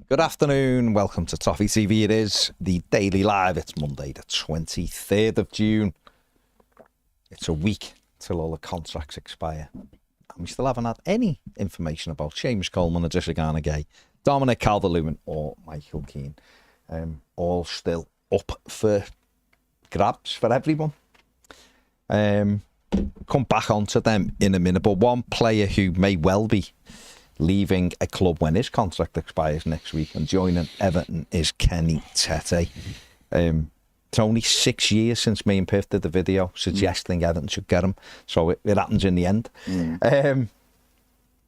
Good afternoon, welcome to Toffee TV. It is the Daily Live. It's Monday the 23rd of June. It's a week till all the contracts expire. And we still haven't had any information about Seamus Coleman, Adesina Gay, Dominic Calvert-Lewin or Michael Keane. All still up for grabs for everyone. Come back onto them in a minute, but one player who may well be leaving a club when his contract expires next week and joining Everton is Kenny Tete. It's only 6 years since me and Piff did the video suggesting Everton should get him, so it happens in the end.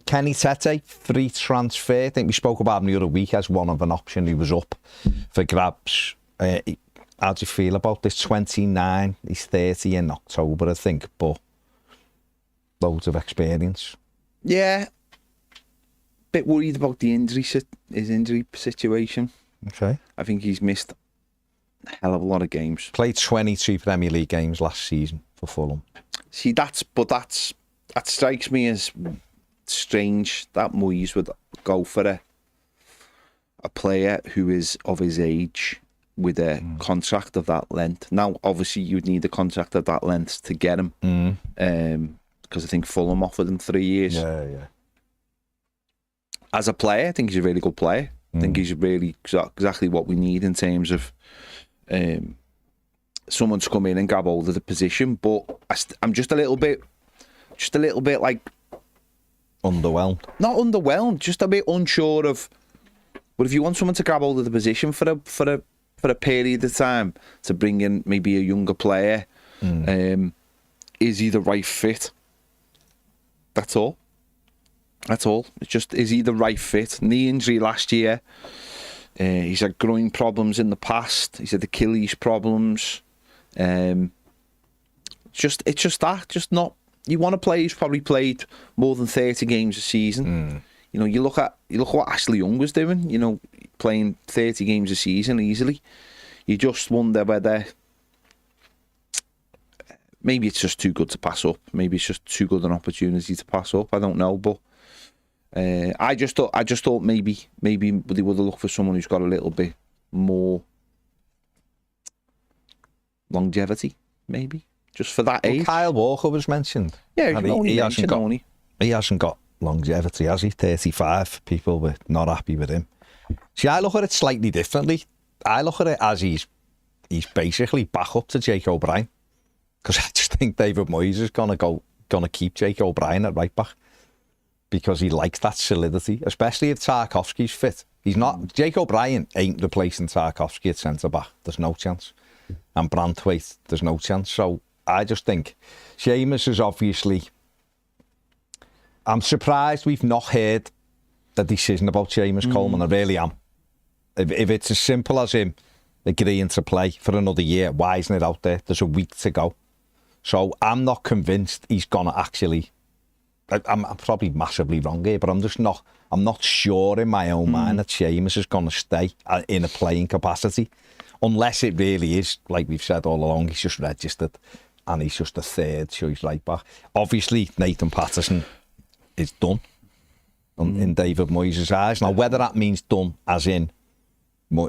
Kenny Tete, free transfer. I think we spoke about him the other week as one of an option who was up for grabs. How do you feel about this? 29, he's 30 in October, I think, but loads of experience. Yeah. Bit worried about the his injury situation. Okay. I think he's missed a hell of a lot of games. Played 22 Premier League games last season for Fulham. See, that strikes me as strange that Moyes would go for a player who is of his age with a contract of that length. Now, obviously, you'd need a contract of that length to get him, because I think Fulham offered him 3 years. Yeah. As a player, I think he's a really good player. I think he's really exactly what we need in terms of someone to come in and grab hold of the position. But I'm just a little bit like Underwhelmed. Not underwhelmed, just a bit unsure of. But if you want someone to grab hold of the position for a period of time to bring in maybe a younger player, is he the right fit? That's all. That's all. It's just, is he the right fit? Knee injury last year. He's had groin problems in the past. He's had Achilles problems. It's just that. Just not. You want a player who's probably played more than 30 games a season. You know, you look at what Ashley Young was doing. You know, playing 30 games a season easily. You just wonder whether maybe it's just too good to pass up. Maybe it's just too good an opportunity to pass up. I don't know, but. I just thought maybe they would have looked for someone who's got a little bit more longevity, maybe just for that age. Kyle Walker was mentioned. Yeah, he hasn't got longevity, has he? 35. People were not happy with him. See, I look at it slightly differently. I look at it as he's basically back up to Jake O'Brien, because I just think David Moyes is gonna keep Jake O'Brien at right back, because he likes that solidity, especially if Tarkowski's fit. He's not. Jake O'Brien ain't replacing Tarkowski at centre-back. There's no chance. And Branthwaite, there's no chance. So I just think Seamus is obviously... I'm surprised we've not heard the decision about Seamus Coleman. I really am. If it's as simple as him agreeing to play for another year, why isn't it out there? There's a week to go. So I'm not convinced he's going to actually... I'm probably massively wrong here, but I'm not sure in my own mind that Seamus is going to stay in a playing capacity, unless it really is, like we've said all along, he's just registered and he's just a third choice right back. Obviously, Nathan Patterson is done in David Moyes' eyes. Now, whether that means done as in,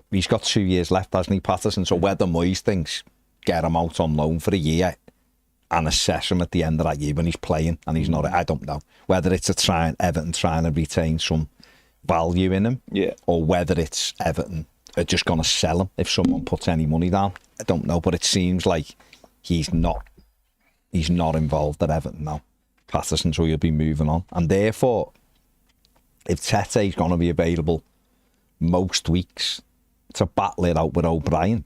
he's got 2 years left, hasn't he, Patterson? So whether Moyes thinks, get him out on loan for a year and assess him at the end of that year when he's playing and he's not, I don't know. Whether it's Everton trying to retain some value in him, or whether it's Everton are just going to sell him if someone puts any money down. I don't know, but it seems like he's not involved at Everton now. Patterson's who he'll be moving on. And therefore, if Tete's going to be available most weeks to battle it out with O'Brien,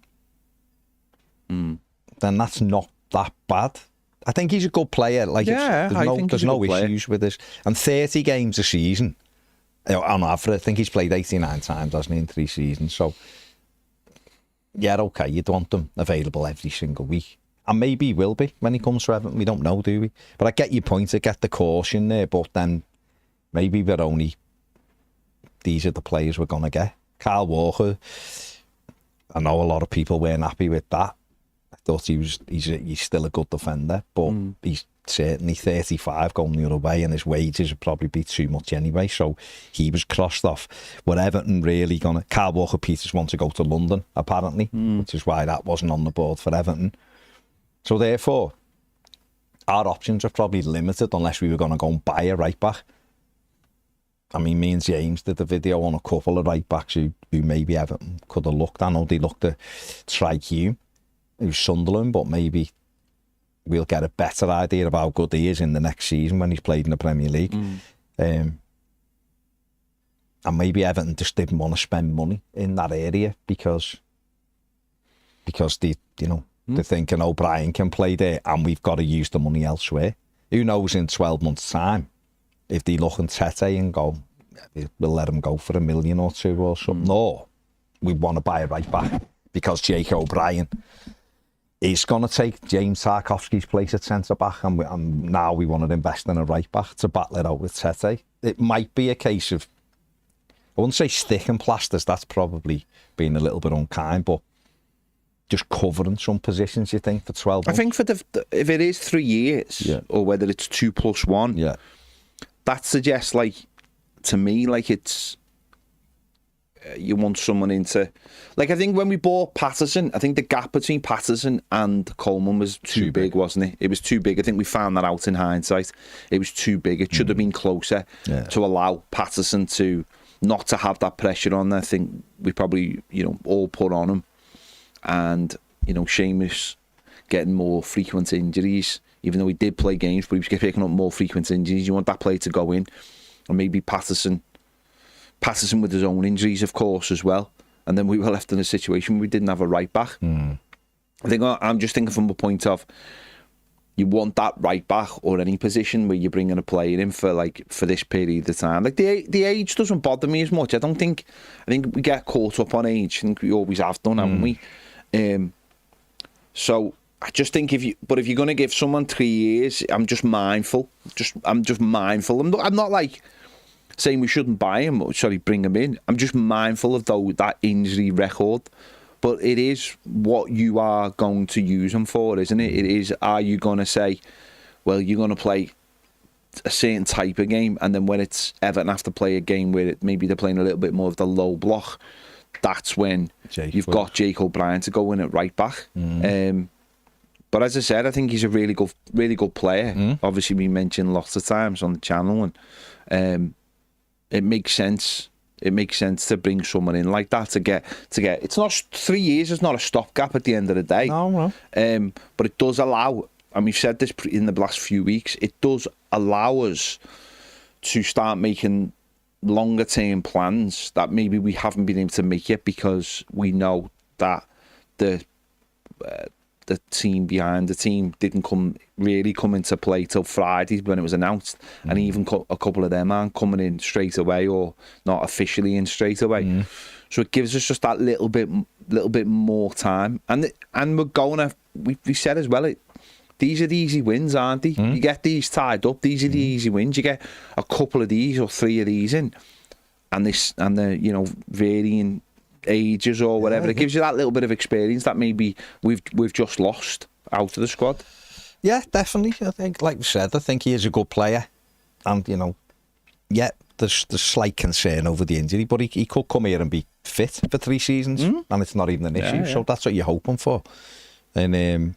then that's not that bad. I think he's a good player. Like, there's no issues with this. And 30 games a season, on average, I think he's played 89 times, hasn't he, in 3 seasons. So, yeah, okay, you'd want them available every single week. And maybe he will be when he comes to Everton. We don't know, do we? But I get your point, I get the caution there, but then maybe these are the players we're going to get. Kyle Walker, I know a lot of people weren't happy with that. thought he's still a good defender, but he's certainly 35 going the other way, and his wages would probably be too much anyway, so he was crossed off. Were Everton really going to... Kyle Walker-Peters wants to go to London, apparently, which is why that wasn't on the board for Everton. So therefore, our options are probably limited unless we were going to go and buy a right-back. I mean, me and James did a video on a couple of right-backs who maybe Everton could have looked. I know they looked at Hume, who's Sunderland, but maybe we'll get a better idea of how good he is in the next season when he's played in the Premier League. And maybe Everton just didn't want to spend money in that area because they, they're thinking, oh, Brien can play there and we've got to use the money elsewhere. Who knows in 12 months' time if they look at Tete and go, we'll let him go for $1 million or $2 or something. No, we want to buy a right back because Jake O'Brien is going to take James Tarkowski's place at centre-back, and now we want to invest in a right-back to battle it out with Tete. It might be a case of, I wouldn't say stick and plasters, that's probably being a little bit unkind, but just covering some positions, you think, for 12 months? I think if it is 3 years, or whether it's 2+1, that suggests, to me, it's... you want someone into... I think when we bought Patterson, I think the gap between Patterson and Coleman was too big, wasn't it? It was too big. I think we found that out in hindsight. It was too big. It should have been closer to allow Patterson to not to have that pressure on. I think we probably, all put on him. And, Seamus getting more frequent injuries, even though he did play games, but he was picking up more frequent injuries. You want that player to go in. And maybe Patterson with his own injuries, of course, as well. And then we were left in a situation where we didn't have a right back. I think I'm just thinking from the point of you want that right back or any position where you're bringing a player in for this period of time. The age doesn't bother me as much. I think we get caught up on age. I think we always have done, haven't we? So I just think if you're going to give someone 3 years, I'm just mindful. I'm just mindful. I'm not saying we shouldn't buy him, bring him in. I'm just mindful of that injury record. But it is what you are going to use him for, isn't it? It is, are you going to say, well, you're going to play a certain type of game, and then when it's Everton have to play a game where maybe they're playing a little bit more of the low block, that's when you've got Jake O'Brien to go in at right back. But as I said, I think he's a really good player. Obviously, we mentioned lots of times on the channel, and it makes sense. It makes sense to bring someone in like that to get. It's not 3 years. It's not a stopgap at the end of the day. No. But it does allow, and we've said this in the last few weeks. It does allow us to start making longer term plans that maybe we haven't been able to make yet because we know that the team behind the team didn't come into play till Friday when it was announced, and even a couple of them aren't coming in straight away or not officially in straight away. So it gives us just that little bit more time, and we're going to. We said as well, these are the easy wins, aren't they? You get these tied up. These are the easy wins. You get a couple of these or 3 of these in, and the varying ages or whatever. It gives you that little bit of experience that maybe we've just lost out of the squad. Yeah, definitely. I think, like we said, I think he is a good player, and there's slight concern over the injury, but he could come here and be fit for 3 seasons, and it's not even an issue. So that's what you're hoping for. And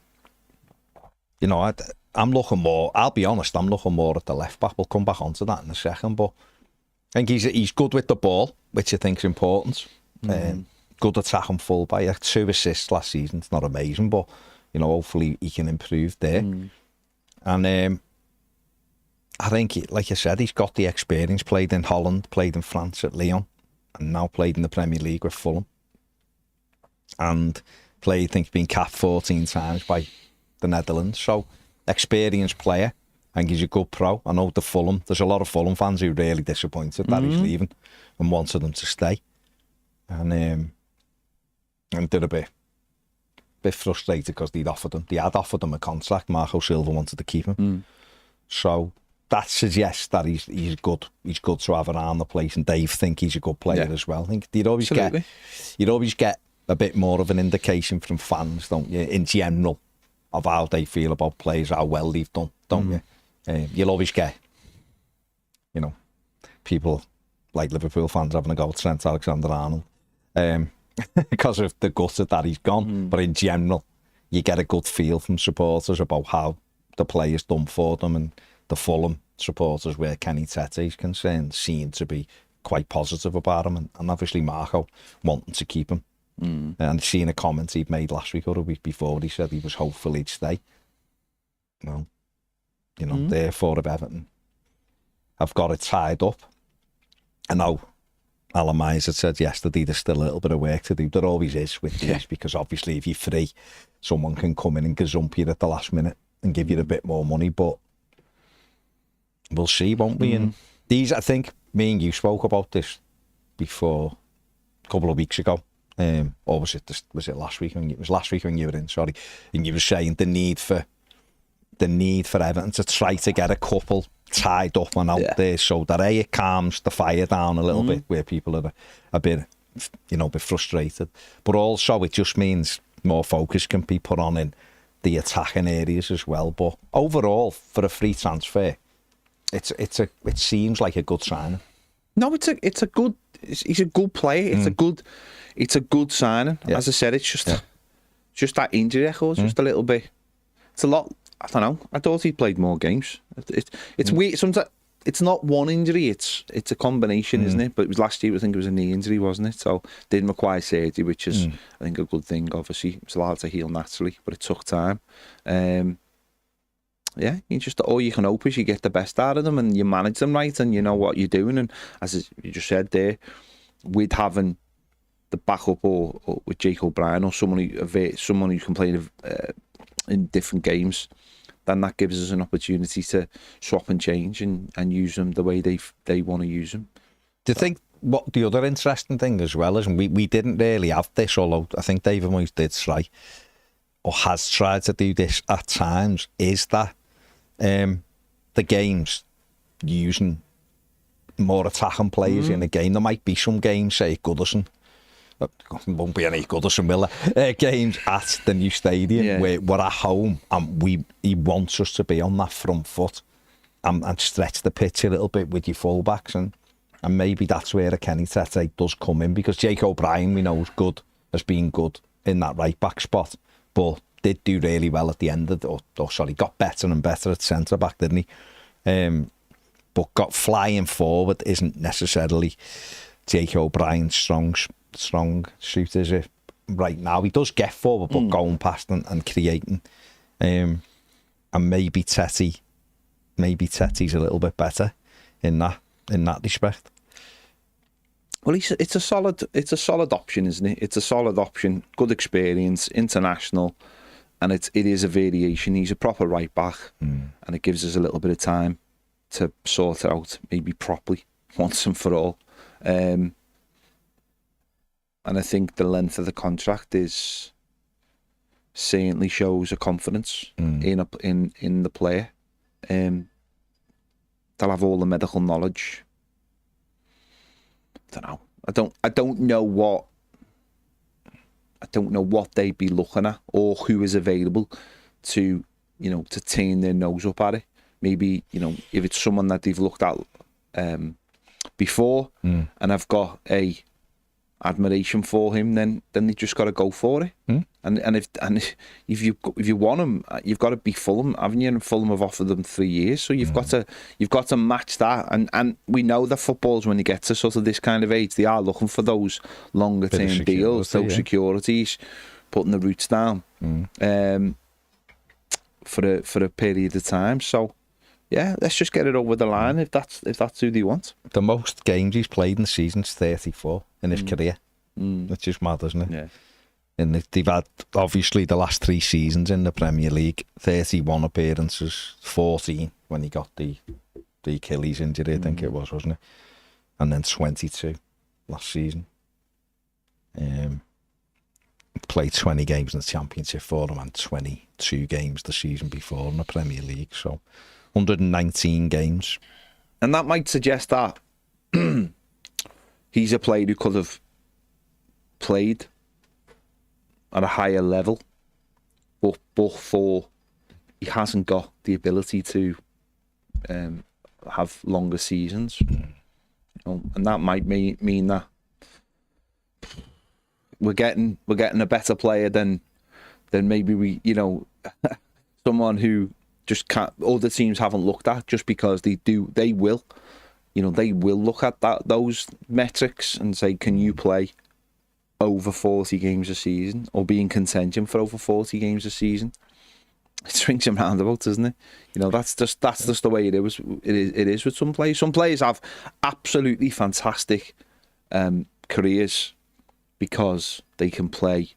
I'm looking more. I'll be honest, I'm looking more at the left back. We'll come back onto that in a second, but I think he's good with the ball, which I think is important. Good attacking fullback. He had 2 assists last season. It's not amazing, but hopefully he can improve there. And I think, like you said, he's got the experience. Played in Holland, played in France at Lyon, and now played in the Premier League with Fulham. And I think been capped 14 times by the Netherlands. So experienced player. I think he's a good pro. I know there's a lot of Fulham fans who are really disappointed that he's leaving and wanted them to stay. And did a bit frustrated because they had offered him a contract. Marco Silva wanted to keep him. So that suggests that he's good to have around the place, and Dave think he's a good player as well. I think you'd always get a bit more of an indication from fans, don't you, in general, of how they feel about players, how well they've done, don't you? You'll always get, you know, people like Liverpool fans having a go at Trent Alexander-Arnold because of the gutter that he's gone. But in general, you get a good feel from supporters about how the player's done for them, and the Fulham supporters, where Kenny Tete is concerned, seem to be quite positive about him, and obviously Marco wanting to keep him. And seeing a comment he'd made last week or a week before, he said he was hopeful he'd stay. Well, you know, therefore, if Everton have got it tied up, I know Alan Myers had said yesterday there's still a little bit of work to do. There always is with these, because obviously if you're free, someone can come in and gazump you at the last minute and give you a bit more money, but we'll see, won't we? And these, I think, me and you spoke about this before, a couple of weeks ago. Or was it last week? It was last week when you were in, sorry. And you were saying the need for Everton to try to get a couple tied up and out there, so that it calms the fire down a little bit, where people are a bit, you know, a bit frustrated. But also it just means more focus can be put on in the attacking areas as well. But overall, for a free transfer, it seems like a good signing. No, he's a good player. It's a good signing. Yeah. As I said, it's just that injury record, just a little bit. It's a lot. I don't know. I thought he played more games. It's weird. Sometimes it's not one injury. It's a combination, isn't it? But it was last year. I think it was a knee injury, wasn't it? So didn't require surgery, which is I think a good thing. Obviously, it's allowed to heal naturally, but it took time. Yeah, all you can hope is you get the best out of them and you manage them right, and you know what you're doing. And as you just said there, with having the backup or with Jake O'Brien or someone who can play in different games, then that gives us an opportunity to swap and change and use them the way they want to use them. Do you think what the other interesting thing as well is, and we didn't really have this, although I think David Moyes did try, or has tried to do this at times, is that the games using more attacking players in a game. There might be some games, say Goodison, won't be any Goodison, will there? Games at the new stadium where we're at home, and he wants us to be on that front foot and stretch the pitch a little bit with your fullbacks, and maybe that's where a Kenny Tete does come in, because Jake O'Brien, we know, has been good in that right back spot, but did do really well at the end of got better and better at centre back, didn't he? But got flying forward isn't necessarily Jake O'Brien's strong suit, is it? Right now, he does get forward, but going past and creating, and maybe Tete's a little bit better in that respect. Well, it's a solid option, isn't it? It's a solid option, good experience, international, and it is a variation. He's a proper right back, and it gives us a little bit of time to sort it out, maybe properly, once and for all. And I think the length of the contract certainly shows a confidence in the player. They'll have all the medical knowledge. I don't know. I don't know what they'd be looking at, or who is available to turn their nose up at it. Maybe, if it's someone that they've looked at before and have got a admiration for him, then they just got to go for it. And if you want him, you've got to be Fulham, haven't you? And Fulham have offered them 3 years, so you've got to match that. And we know that footballers, when they get to sort of this kind of age, they are looking for those longer term deals, those securities, putting the roots down for a period of time. So yeah, let's just get it over the line if that's who they want. The most games he's played in the season's 34 in his career, which is mad, isn't it? Yeah. And they've had, obviously, the last 3 seasons in the Premier League, 31 appearances, 14 when he got the Achilles injury, I think it was, wasn't it? And then 22 last season. Played 20 games in the Championship for them and 22 games the season before in the Premier League, so 119 games. And that might suggest that he's a player who could have played at a higher level, but for he hasn't got the ability to have longer seasons, and that might mean that we're getting a better player than maybe we, someone who just can't. Other teams haven't looked at, just because they will look at those metrics and say, can you play over 40 games a season or be in contention for over 40 games a season? It swings and roundabouts, doesn't it? That's just the way it is. It is with some players. Some players have absolutely fantastic careers because they can play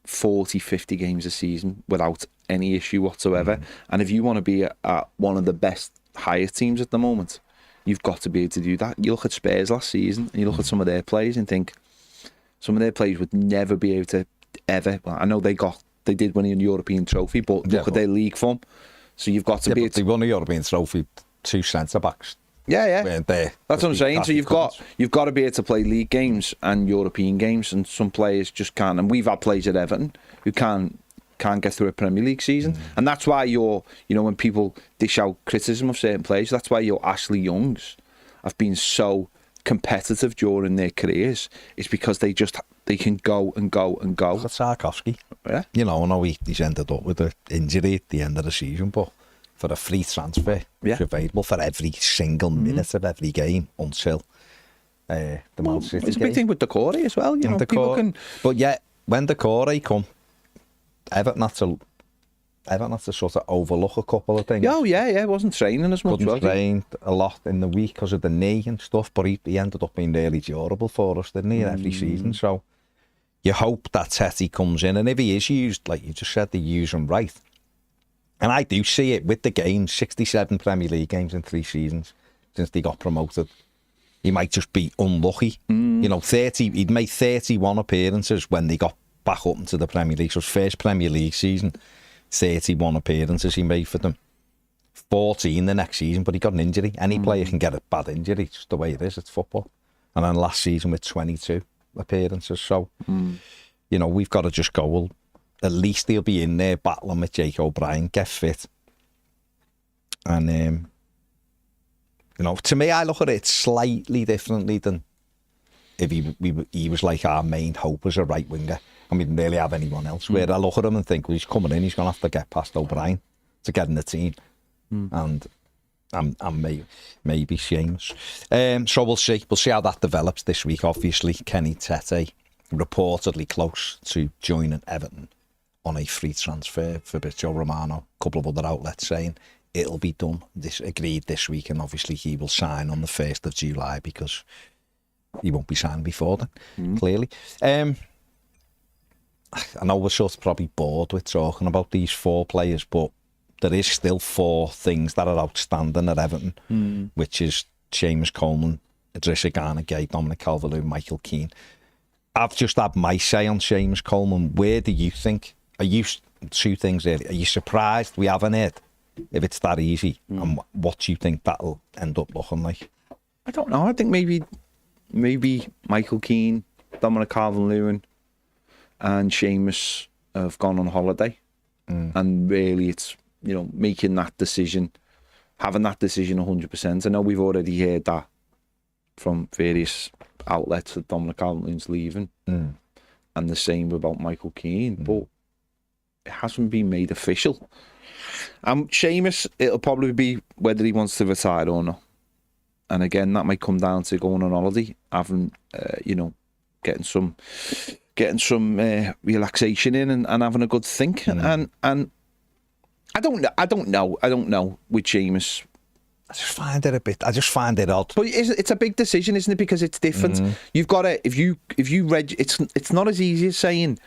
40, 50 games a season without any issue whatsoever. And if you want to be at one of the best higher teams at the moment, you've got to be able to do that. You look at Spurs last season and you look at some of their players and think some of their players would never be able to ever. Well, I know they did win a European trophy, but look at their league form. So you've got to be. They won a European trophy, 2 centre backs. Yeah. That's what I'm saying. So you've got to be able to play league games and European games, and some players just can't. And we've had players at Everton who can't get through a Premier League season, and that's why when people dish out criticism of certain players, that's why your Ashley Youngs have been so competitive during their careers. It's because they can go and go and go. Look at Sarkovsky. Yeah. I know he's ended up with an injury at the end of the season, but for a free transfer, it's available for every single minute of every game until the Man City It's a big thing with Castore as well. People can. But yeah, when Castore come, Everton had to sort of overlook a couple of things. Oh yeah, wasn't training as much. Couldn't train a lot in the week because of the knee and stuff, but he ended up being really durable for us, didn't he, in every season? So you hope that Tete comes in, and if he is used, like you just said, they use him right. And I do see it with the games, 67 Premier League games in 3 seasons since they got promoted. He might just be unlucky. He'd made 31 appearances when they got back up into the Premier League. So his first Premier League season, 31 appearances he made for them. 14 the next season, but he got an injury. Any player can get a bad injury, it's just the way it is, it's football. And then last season with 22 appearances. So, we've got to just go, well, at least he'll be in there battling with Jake O'Brien, get fit. And, to me, I look at it slightly differently than if he was like our main hope as a right winger. And we didn't really have anyone else. Where I look at him and think, well, he's coming in, he's going to have to get past O'Brien to get in the team. And maybe Seamus. So we'll see. We'll see how that develops this week. Obviously, Kenny Tete reportedly close to joining Everton on a free transfer. Fabrizio Romano, a couple of other outlets saying it'll be done, agreed this week, and obviously he will sign on the 1st of July because he won't be signed before then, clearly. I know we're sort of probably bored with talking about these 4 players, but there is still 4 things that are outstanding at Everton, which is Seamus Coleman, Idrissa Gana Gueye, Dominic Calvert-Lewin, Michael Keane. I've just had my say on Seamus Coleman. Where do you think? Are you 2 things there? Are you surprised we haven't heard if it's that easy? And what do you think that'll end up looking like? I don't know. I think maybe Michael Keane, Dominic Calvert-Lewin, and Seamus have gone on holiday, and really it's making that decision, having that decision 100%. I know we've already heard that from various outlets that Dominic Calvert-Lewin's leaving, and the same about Michael Keane, but it hasn't been made official. Seamus, it'll probably be whether he wants to retire or not. And again, that might come down to going on holiday, having getting some relaxation in and having a good think. And I don't know with Seamus. I just find it odd. But it's a big decision, isn't it? Because it's different. You've got to, if you it's not as easy as saying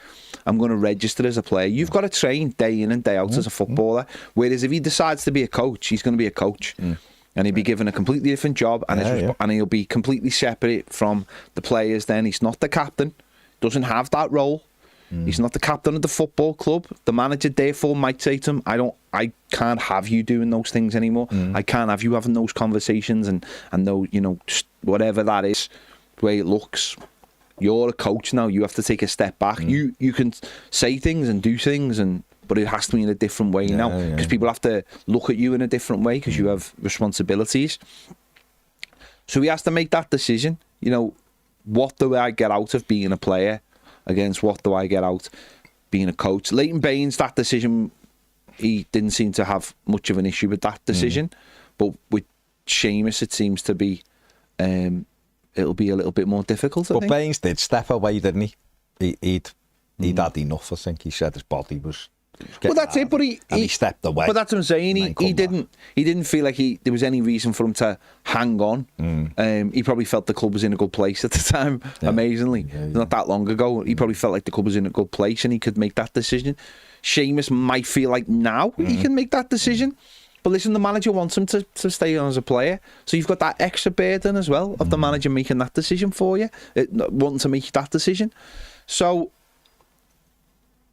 I'm going to register as a player. You've got to train day in and day out as a footballer. Whereas if he decides to be a coach, he's going to be a coach. And he'll be given a completely different job, and he'll be completely separate from the players. Then he's not the captain, doesn't have that role. He's not the captain of the football club. The manager therefore might say to him, I can't have you doing those things anymore. I can't have you having those conversations and those, whatever that is, the way it looks. you're a coach now. You have to take a step back. You can say things and do things, but it has to be in a different way now, because people have to look at you in a different way because you have responsibilities. So he has to make that decision. You know, what do I get out of being a player against what do I get out being a coach? Leighton Baines, that decision, he didn't seem to have much of an issue with that decision. But with Seamus, it seems to be, it'll be a little bit more difficult, I think. Baines did step away, didn't he? He'd had enough, I think. He said his body was... Well, that's it, but he stepped away. But that's what I'm saying. He didn't feel like there was any reason for him to hang on. He probably felt the club was in a good place at the time. Amazingly, not that long ago, he probably felt like the club was in a good place and he could make that decision. Seamus might feel like now he can make that decision. But listen, the manager wants him to stay on as a player, so you've got that extra burden as well of the manager making that decision for you, wanting to make that decision. So.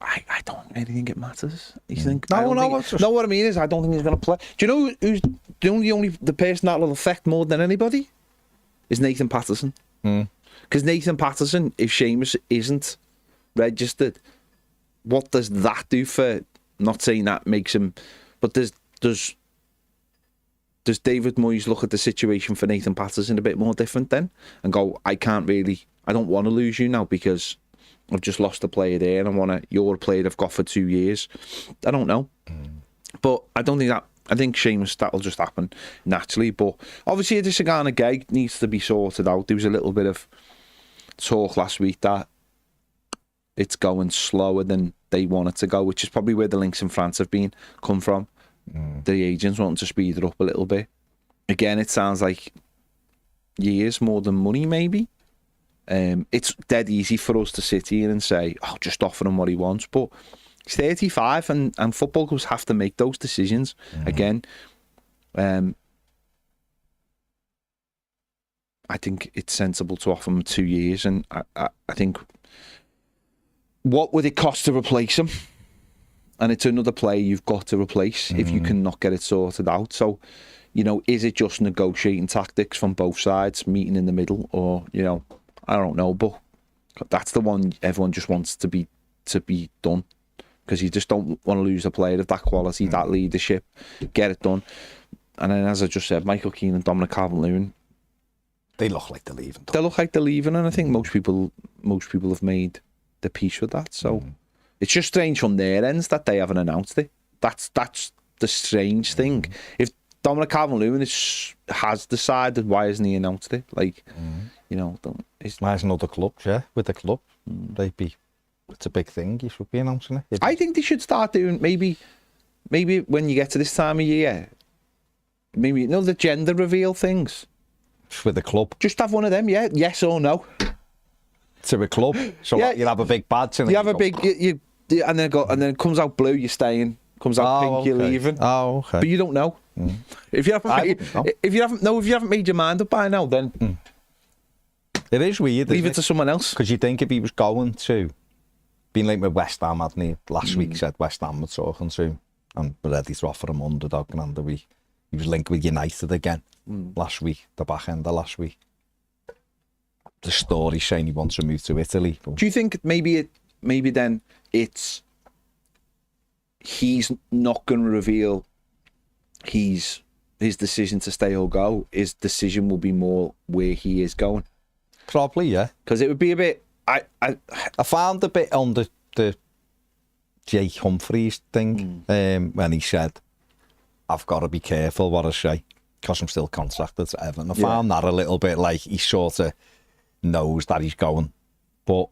I don't really think it matters. You think? No, what I mean is, I don't think he's going to play. Do you know who's the person that will affect more than anybody? Is Nathan Patterson. Because Nathan Patterson, if Seamus isn't registered, what does that do for? Not saying that makes him, but does David Moyes look at the situation for Nathan Patterson a bit more different then, and go, I don't want to lose you now because I've just lost a player there and you're a player I've got for 2 years. I don't know. But I don't think that. I think Seamus, that'll just happen naturally. But obviously, the Sagana gag needs to be sorted out. There was a little bit of talk last week that it's going slower than they want it to go, which is probably where the links in France have come from. The agents wanting to speed it up a little bit. Again, it sounds like years more than money, maybe. It's dead easy for us to sit here and say, oh, just offer him what he wants, but he's 35 and football clubs have to make those decisions. Again, I think it's sensible to offer him 2 years, and I think, what would it cost to replace him? And it's another player you've got to replace if you cannot get it sorted out. So, you know, is it just negotiating tactics from both sides, meeting in the middle, or, you know, I don't know, but that's the one everyone just wants to be done, because you just don't want to lose a player of that quality, that leadership. Get it done. And then, as I just said, Michael Keane and Dominic Calvert-Lewin, they look like they're leaving. They look like they're leaving, and I think most people have made the peace with that. So it's just strange from their ends that they haven't announced it. That's the strange thing. If Dominic Calvert-Lewin has decided, why hasn't he announced it? Like, you know, why isn't other clubs, with the club? It's a big thing. You should be announcing it. I think they should start doing, maybe when you get to this time of year, maybe, you know, the gender reveal things. With the club. Just have one of them, yes or no. To a club. So you'll have a big badge. And you have a big, and then it comes out blue, you're staying. Comes out pink, you're leaving. Oh, okay. But you don't know. If you haven't made your mind up by now, then it is weird. Leave it to someone else. Because you think if he was going to, being like with West Ham, hadn't he? Last week said West Ham were talking to him and were ready to offer him underdog, and he was linked with United again last week, the back end of last week. The story saying he wants to move to Italy. Do you think maybe then it's he's not going to reveal his decision to stay or go? His decision will be more where he is going. Probably, yeah. Because it would be a bit. I found a bit on the Jake Humphreys thing when he said, "I've got to be careful what I say because I'm still contracted to Everton." I found that a little bit like he sort of knows that he's going, but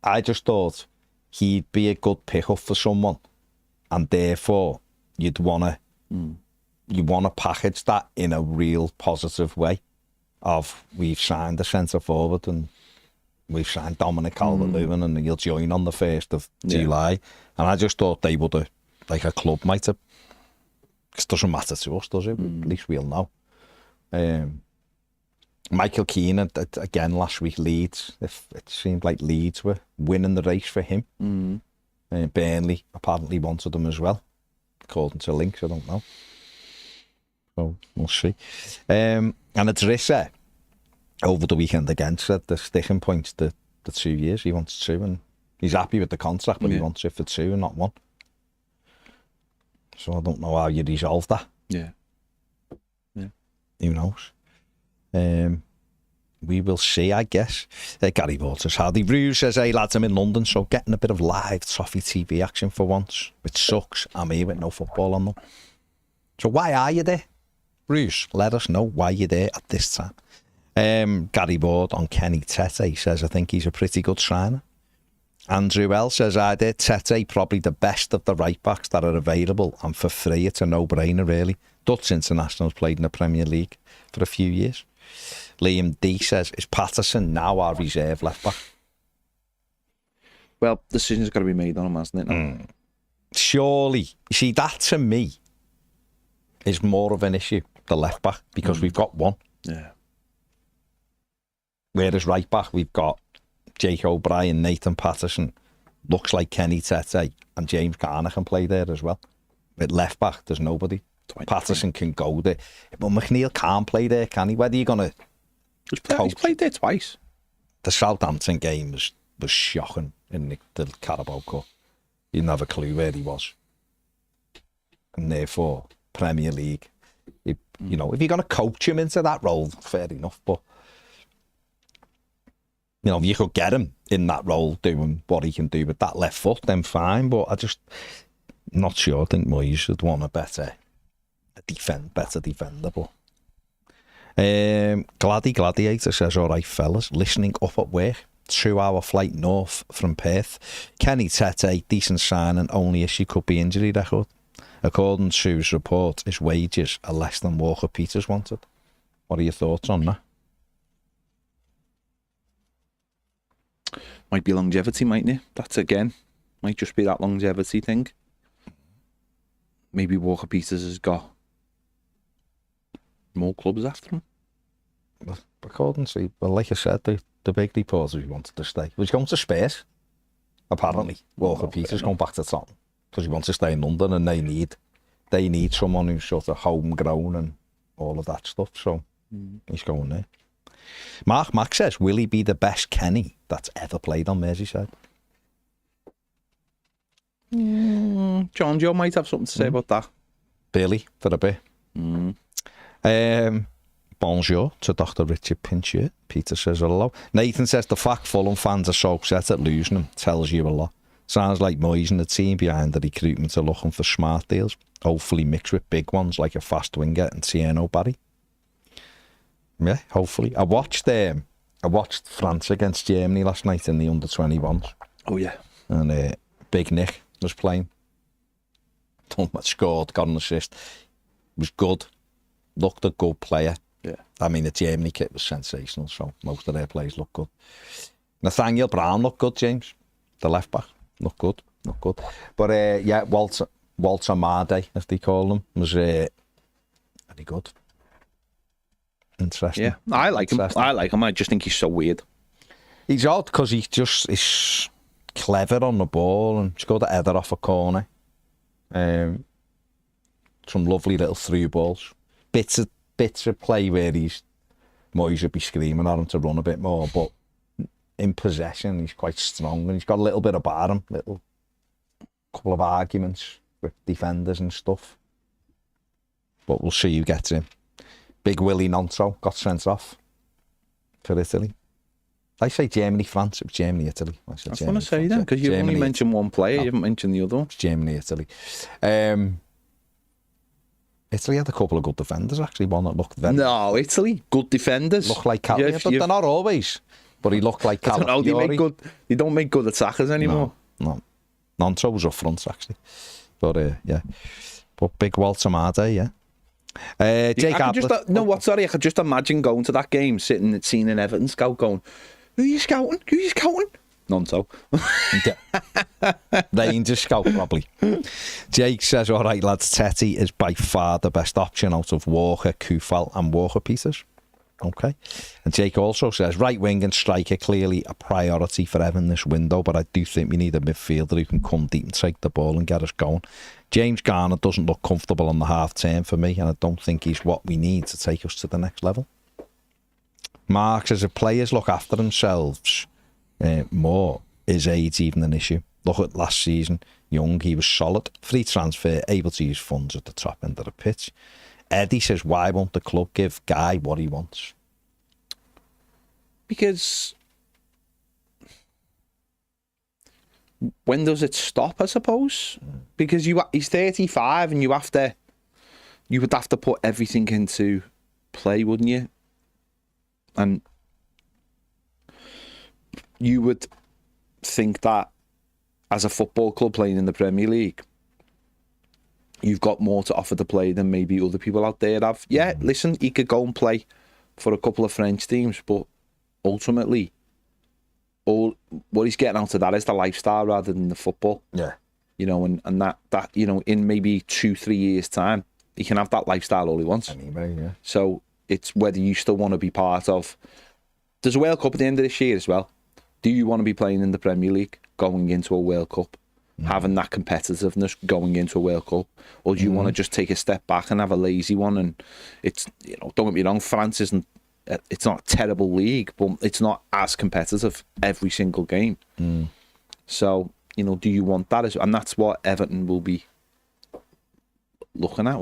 I just thought he'd be a good pick-up for someone, and therefore you'd want to package that in a real positive way. Of we've signed a centre forward and we've signed Dominic Calvert-Lewin and he'll join on the 1st of July, and I just thought they would have, like a club might have. It doesn't matter to us, does it? At least we'll know. Michael Keane, again, last week, Leeds. It seemed like Leeds were winning the race for him. Burnley apparently wanted him as well, according to links, I don't know. So, we'll see. And it's Rissa. over the weekend again said the sticking point's the 2 years. He wants 2, and he's happy with the contract, but he wants it for 2 and not 1. So I don't know how you resolve that. Yeah. Who knows? We will see, I guess. Gary Waters, Hardy Bruce says, hey lads, I'm in London, so getting a bit of live Toffee TV action for once. It sucks. I'm here with no football on them. So why are you there? Bruce, let us know why you're there at this time. Gary Ward on Kenny Tete says, I think he's a pretty good signer. Andrew L says, I did. Tete, probably the best of the right backs that are available, and for free, it's a no-brainer, really. Dutch internationals played in the Premier League for a few years. Liam D says, is Patterson now our reserve left back? Well, decision's got to be made on him, hasn't it? Surely. You see, that to me is more of an issue, the left back, because we've got one. Yeah. Whereas right back, we've got Jake O'Brien, Nathan Patterson, looks like Kenny Tete, and James Garner can play there as well. With left back, there's nobody. Patterson can go there. But McNeil can't play there, can he? Whether you're going to... He's played there twice. The Southampton game was shocking in the Carabao Cup. You didn't have a clue where he was. And therefore, Premier League. You know, if you're going to coach him into that role, fair enough. But, you know, if you could get him in that role doing what he can do with that left foot, then fine. But I'm not sure. I think Moyes would want a better defender. But Gladiator says, all right, fellas, listening up at work. 2-hour flight north from Perth. Kenny Tete, decent signing, only issue could be injury record. According to his report, his wages are less than Walker-Peters wanted. What are your thoughts on that? Might be longevity, mightn't it? That's might just be that longevity thing. Maybe Walker-Peters has got more clubs after him. According to, like I said, the big reporter he wanted to stay. He was going to Spurs, apparently. Walker-Peters going back to Tottenham because he wants to stay in London, and they need someone who's sort of homegrown and all of that stuff. So he's going there. Mark Mack says, will he be the best Kenny that's ever played on Merseyside? John Joe might have something to say about that. Billy, for a bit. Bonjour to Dr. Richard Pincher. Peter says hello. Nathan says the fact Fulham fans are so upset at losing him tells you a lot. Sounds like Moyes and the team behind the recruitment are looking for smart deals, hopefully mixed with big ones like a fast winger and Tieno Barry. Yeah, hopefully. I watched France against Germany last night in the under-21s. Oh yeah. And Big Nick was playing. Done much, scored, got an assist. Was good. Looked a good player. Yeah. I mean, the Germany kit was sensational, so most of their players look good. Nathaniel Brown looked good, James. The left back looked good. But yeah, Walter Made, as they call him, was very good. Interesting. Yeah, I like him. I just think he's so weird. He's odd because he just is clever on the ball and he's got a header off a corner. Some lovely little through balls. Bits of play where Moyes would be screaming at him to run a bit more, but in possession he's quite strong and he's got a little bit about him, couple of arguments with defenders and stuff. But we'll see who gets him. Big Willie Nonso got sent off for Italy. I say Germany, France, it was Germany, Italy. I was going to say that because you've only mentioned one player, you haven't mentioned the other one. It's Germany, Italy. Italy had a couple of good defenders, actually. One that looked very... No, Italy, good defenders. Look like Calvert, but they're not always. But he looked like Calvert. I don't know, they don't make good attackers anymore. No. Nonso was up front, actually. But, yeah. But big Walter Made, yeah. Jake Ablett. I could just imagine going to that game, seeing an Everton scout going, who are you scouting? Nonso. Rangers scout, probably. Jake says, all right, lads, Tete is by far the best option out of Walker, Kufal and Walker-Peters. Okay. And Jake also says, right wing and striker clearly a priority for Everton this window, but I do think we need a midfielder who can come deep and take the ball and get us going. James Garner doesn't look comfortable on the half turn for me, and I don't think he's what we need to take us to the next level. Mark says if players look after themselves more, is age even an issue? Look at last season. Young, he was solid. Free transfer, able to use funds at the top end of the pitch. Eddie says, why won't the club give Guy what he wants? Because when does it stop, I suppose? Because he's 35 and you would have to put everything into play, wouldn't you? And you would think that as a football club playing in the Premier League, you've got more to offer the play than maybe other people out there have. Yeah, listen, he could go and play for a couple of French teams, but ultimately, all what he's getting out of that is the lifestyle rather than the football. Yeah. You know, and that you know, in maybe 2-3 years' time, he can have that lifestyle all he wants. Anyway, yeah. So it's whether you still want to be part of. There's a World Cup at the end of this year as well. Do you want to be playing in the Premier League going into a World Cup, having that competitiveness going into a World Cup, or do you want to just take a step back and have a lazy one? And it's, you know, don't get me wrong, France isn't. It's not a terrible league, but it's not as competitive every single game. So, you know, do you want that? And that's what Everton will be looking at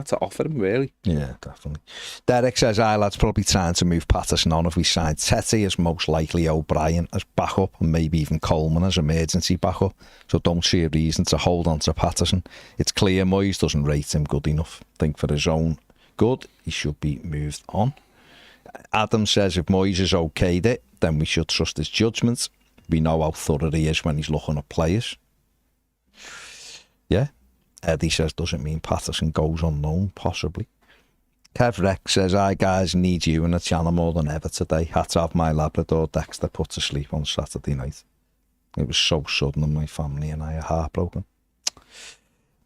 to offer him, really. Yeah, definitely. Derek says, lads, probably trying to move Patterson on if we sign Tete as most likely O'Brien as backup and maybe even Coleman as emergency backup. So don't see a reason to hold on to Patterson. It's clear Moyes doesn't rate him good enough. Think for his own good, he should be moved on. Adam says if Moyes is okayed it, then we should trust his judgment. We know how thorough he is when he's looking at players. Yeah. Eddie says doesn't mean Patterson goes unknown, possibly. Kev Rex says, hi guys, need you in the channel more than ever today. Had to have my Labrador Dexter put to sleep on Saturday night. It was so sudden and my family and I are heartbroken.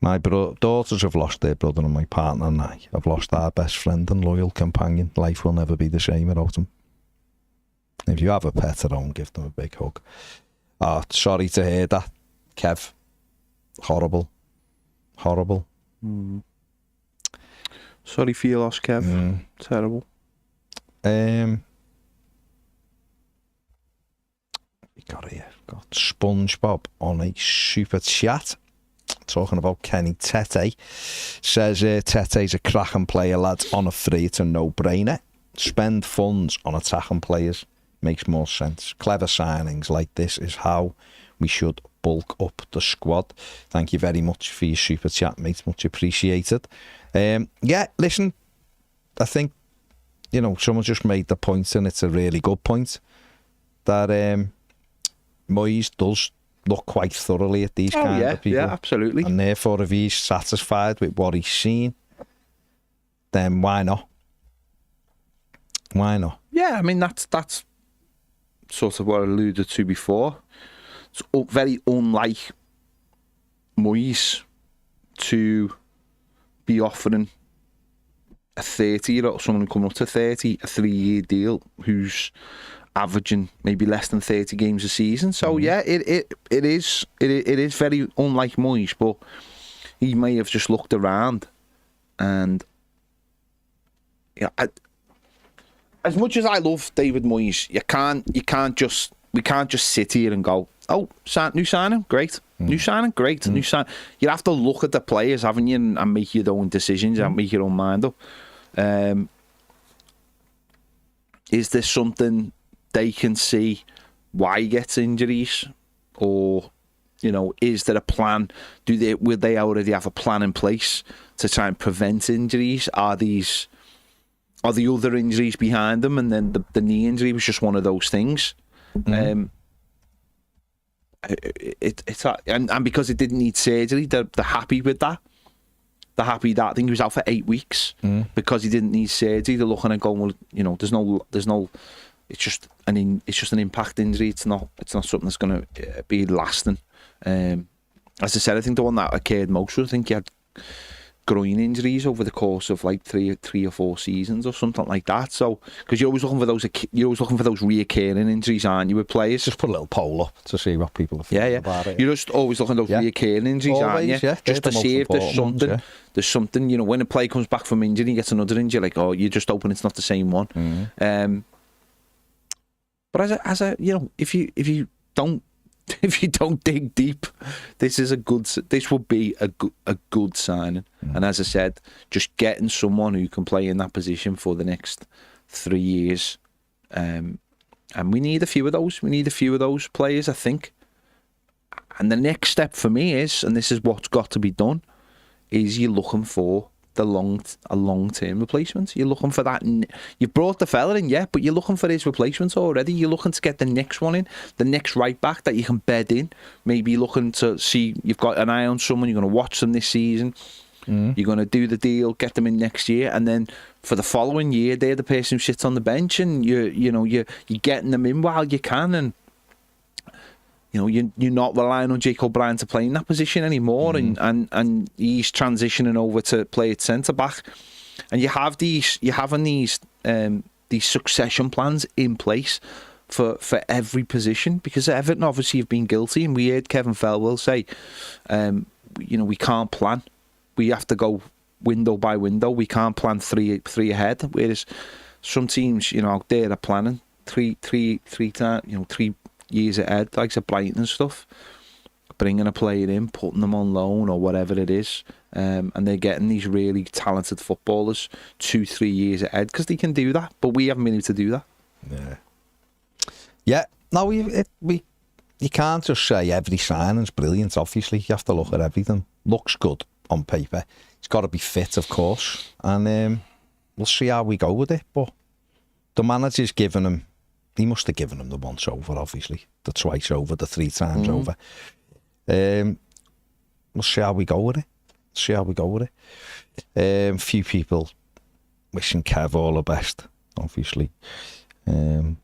My daughters have lost their brother and my partner and I have lost our best friend and loyal companion. Life will never be the same without him. If you have a pet at home, give them a big hug. Sorry to hear that, Kev. Horrible. Sorry for your loss, Kev. Terrible. We got SpongeBob on a super chat talking about Kenny Tete. Says Tete's a cracking player, lads. On a free, it's a no-brainer. Spend funds on attacking players makes more sense. Clever signings like this is how we should bulk up the squad. Thank you very much for your super chat, mate. Much appreciated. Yeah, listen, I think, you know, someone just made the point, and it's a really good point, that Moyes does look quite thoroughly at these kind of people. Yeah, absolutely. And therefore, if he's satisfied with what he's seen, then why not? Why not? Yeah, I mean, that's sort of what I alluded to before. It's very unlike Moyes to be offering a 30-year-old, someone coming up to 30, a 3-year deal who's averaging maybe less than 30 games a season. So yeah, it is very unlike Moyes, but he may have just looked around and, you know, as much as I love David Moyes, we can't just sit here and go, oh, new signing, great. New signing, great. New sign. You have to look at the players, haven't you, and make your own decisions and make your own mind up. Is there something they can see why he gets injuries, or, you know, is there a plan? Will they already have a plan in place to try and prevent injuries? Are the other injuries behind them, and then the knee injury was just one of those things? And because it didn't need surgery, they're happy with that. They're happy that I think he was out for 8 weeks because he didn't need surgery. They're looking at going, well, you know, there's no. It's just an impact injury. It's not something that's going to be lasting. As I said, I think the one that occurred most was, I think he had groin injuries over the course of like three or 4 seasons or something like that. So, because you're always looking for those reoccurring injuries, aren't you, with players? Just put a little poll up to see what people are feeling about it. You're just always looking at those reoccurring injuries, aren't you? Yeah, just to see if there's something. Ones, There's something, you know, when a player comes back from injury, he gets another injury, like, oh, you're just hoping it's not the same one. But as a you know, if you don't dig deep, this would be a good signing. And as I said, just getting someone who can play in that position for the next 3 years, and we need a few of those. We need a few of those players, I think. And the next step for me is, and this is what's got to be done, is you're looking for a long-term replacement. You're looking for that. You've brought the fella in, yeah, but you're looking for his replacements already. You're looking to get the next one in, the next right back that you can bed in. Maybe you're looking to see, you've got an eye on someone, you're going to watch them this season. You're going to do the deal, get them in next year, and then for the following year, they're the person who sits on the bench, and you're getting them in while you can, and you know, you're not relying on Jake O'Brien to play in that position anymore, and he's transitioning over to play at centre back, and you're having these succession plans in place for every position, because Everton obviously have been guilty, and we heard Kevin Felwell say, you know, we can't plan, we have to go window by window, we can't plan three ahead, whereas some teams, you know, out there are planning three times, you know, 3 years ahead, like Brien and stuff, bringing a player in, putting them on loan or whatever it is, and they're getting these really talented footballers 2-3 years ahead, because they can do that, but we haven't been able to do that. No, you can't just say every signing's brilliant. Obviously, you have to look at everything. Looks good on paper. It's got to be fit, of course, and we'll see how we go with it. But the manager's given him. He must have given him the once over, obviously, the twice over, the 3 times over. We'll see how we go with it. Few people wishing Kev all the best, obviously. Where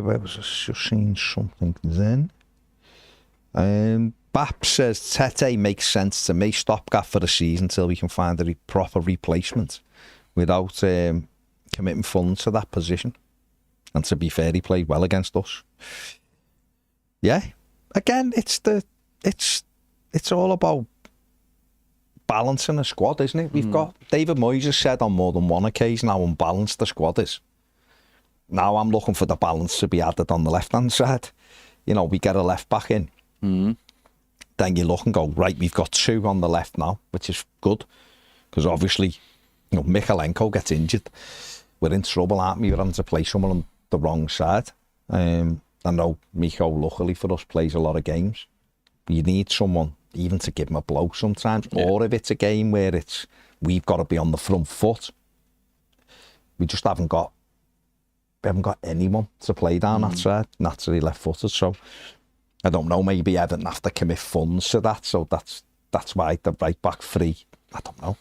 was I just seeing something then? Bap says Tete makes sense to me. Stopgap for the season till we can find a proper replacement without committing funds to that position. And to be fair, he played well against us. Yeah, again, it's all about balancing a squad, isn't it? We've got David Moyes has said on more than one occasion how unbalanced the squad is. Now I'm looking for the balance to be added on the left hand side. You know, we get a left back in. Then you look and go, right, we've got 2 on the left now, which is good, because obviously, you know, Mikalenko gets injured. We're in trouble, aren't we? We're having to play someone on the wrong side. I know Miko, luckily for us, plays a lot of games. But you need someone even to give him a blow sometimes. Yeah. Or if it's a game where we've got to be on the front foot, we just haven't got anyone to play down that side, naturally left-footed. So I don't know, maybe Everton have to commit funds to that. So that's why the right back free. I don't know.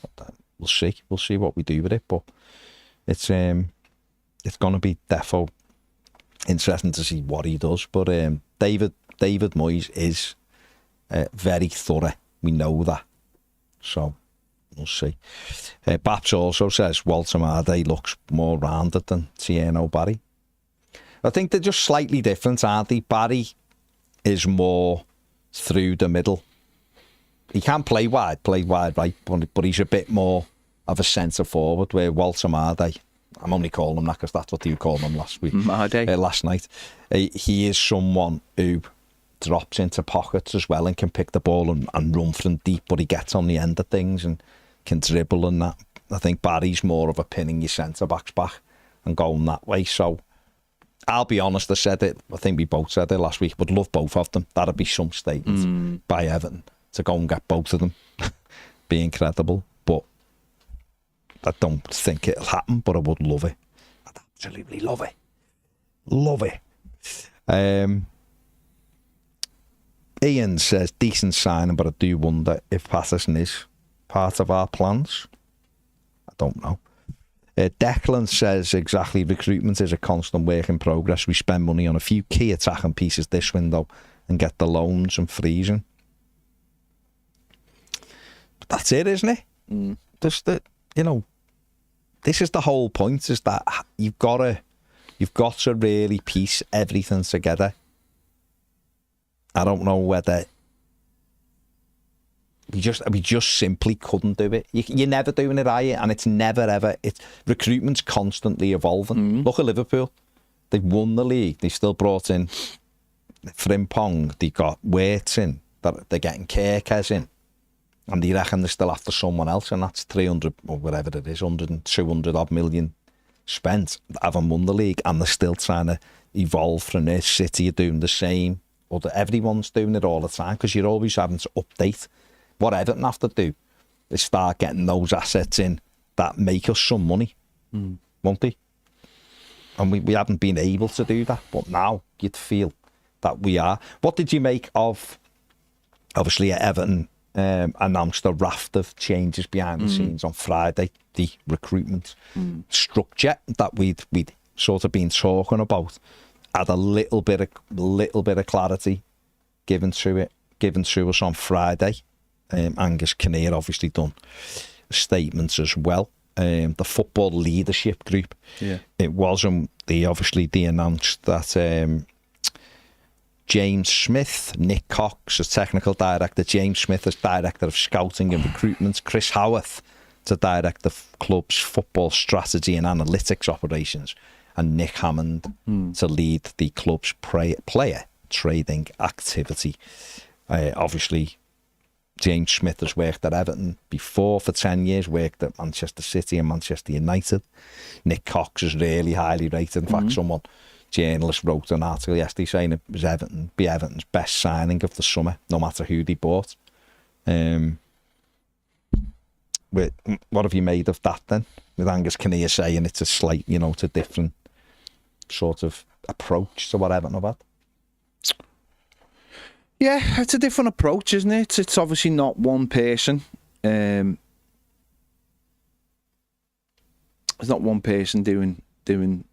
We'll see what we do with it, but it's going to be defo interesting to see what he does. But David Moyes is very thorough. We know that, so we'll see. Baps also says Walter Marday looks more rounded than Tieno Barry. I think they're just slightly different, aren't they? Barry is more through the middle. He can play wide right, but he's a bit more of a centre forward, where Walter Marday, I'm only calling him that because that's what you called him last night. He is someone who drops into pockets as well and can pick the ball and run from deep, but he gets on the end of things and can dribble and that. I think Barry's more of a pinning your centre-backs back and going that way. So I'll be honest, I said it, I think we both said it last week, would love both of them. That'd be some statement by Everton to go and get both of them. Be incredible. But I don't think it'll happen, but I would love it. I'd absolutely love it. Love it. Ian says, decent signing, but I do wonder if Patterson is part of our plans. I don't know. Declan says, exactly, recruitment is a constant work in progress. We spend money on a few key attacking pieces this window and get the loans and freezing. that's it, isn't it? Just that, you know, this is the whole point, is that you've got to really piece everything together. I don't know whether we just simply couldn't do it. You're never doing it, are you? And it's never ever. Recruitment's constantly evolving. Look at Liverpool. They've won the league. They still brought in Frimpong. They got Waits in. They're getting Kerkez in. And they reckon they're still after someone else, and that's 300 or whatever it is, 100 and 200 odd million spent, having won the league, and they're still trying to evolve from there. City are doing the same. Everyone's doing it all the time, because you're always having to update. What Everton have to do is start getting those assets in that make us some money, won't they? And we haven't been able to do that, but now you'd feel that we are. What did you make of, obviously, Everton announced a raft of changes behind the scenes on Friday, the recruitment structure that we'd sort of been talking about, had a little bit of clarity given to us on Friday. Angus Kinnear obviously done statements as well. The football leadership group. Yeah. It wasn't. They announced that James Smith, Nick Cox as technical director, James Smith as director of scouting and recruitment, Chris Howarth to direct the club's football strategy and analytics operations, and Nick Hammond to lead the club's player trading activity. Obviously, James Smith has worked at Everton before for 10 years, worked at Manchester City and Manchester United. Nick Cox is really highly rated. In fact, journalist wrote an article yesterday saying it was Everton's best signing of the summer, no matter who they bought. What have you made of that then? With Angus Kinnear saying it's a slight, it's a different sort of approach to what Everton have had. Yeah, it's a different approach, isn't it? It's obviously not one person. It's not one person doing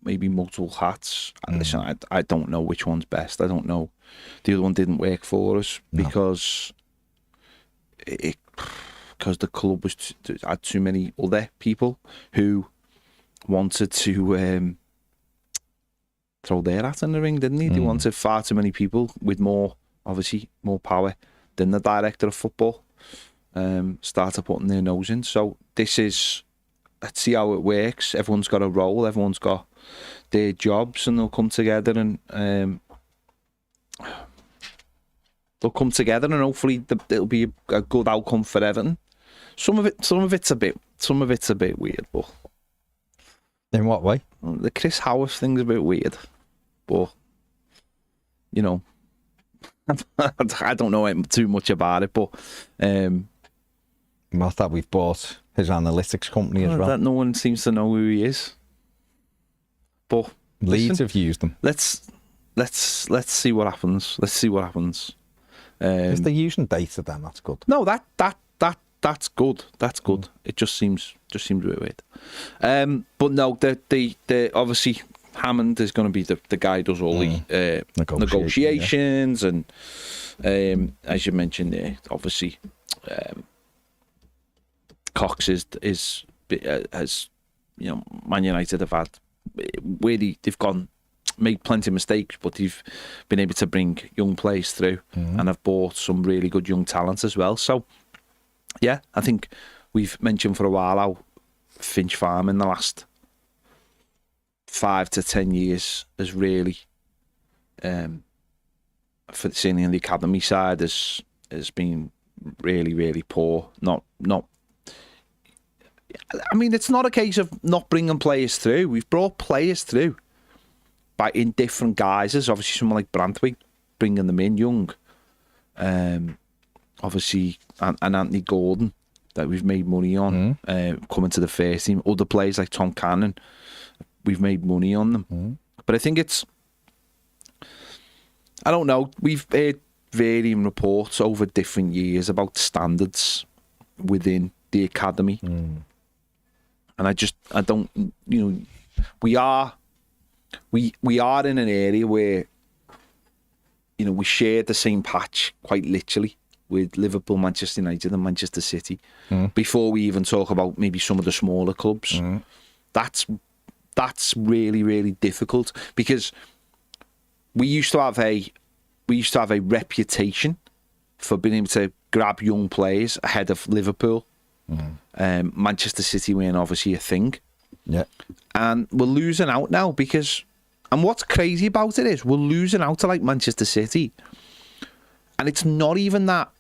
maybe multiple hats. Listen, I don't know which one's best. I don't know. The other one didn't work for us because the club had too many other people who wanted to throw their hat in the ring, didn't he? They wanted far too many people with more power than the director of football started putting their nose in. So let's see how it works. Everyone's got a role, everyone's got their jobs, and they'll come together and hopefully it'll be a good outcome for Everton. Some of it's a bit weird, but in what way? The Chris Howarth thing's a bit weird, but I don't know too much about it, but not that we've bought his analytics company as well. That no one seems to know who he is. But Leeds have used them. Let's see what happens. Let's see what happens. If they're using data, then that's good. No, that's good. That's good. It just seems a bit weird. But no, the obviously Hammond is going to be the guy who does all the negotiations and as you mentioned there, obviously Cox has Man United have had really, they've made plenty of mistakes, but they've been able to bring young players through and have bought some really good young talent as well. So yeah, I think we've mentioned for a while how Finch Farm in the last 5 to 10 years has really, for certainly on the academy side, has been really, really poor. Not. I mean, it's not a case of not bringing players through. We've brought players through in different guises. Obviously, someone like Brantwick, bringing them in young. Obviously, and Anthony Gordon, that we've made money on, coming to the first team. Other players like Tom Cannon, we've made money on them. But I think I don't know, we've heard varying reports over different years about standards within the academy. And I don't, we are in an area where, we share the same patch, quite literally. with Liverpool, Manchester United and Manchester City. Before we even talk about maybe some of the smaller clubs. That's really, really difficult, because we used to have a reputation for being able to grab young players ahead of Liverpool. Manchester City weren't obviously a thing. Yeah. And we're losing out now because, and what's crazy about it is we're losing out to like Manchester City. And it's not even that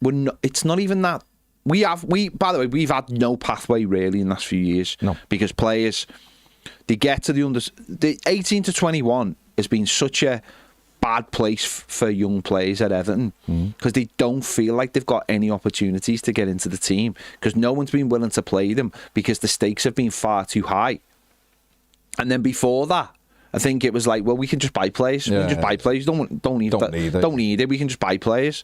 by the way, we've had no pathway really in the last few years. No. Because players, they get to the 18 to 21 has been such a bad place for young players at Everton, because they don't feel like they've got any opportunities to get into the team, because no one's been willing to play them because the stakes have been far too high. And then before that, I think it was like, well, we can just buy players. We can just buy players. Don't need it. We can just buy players.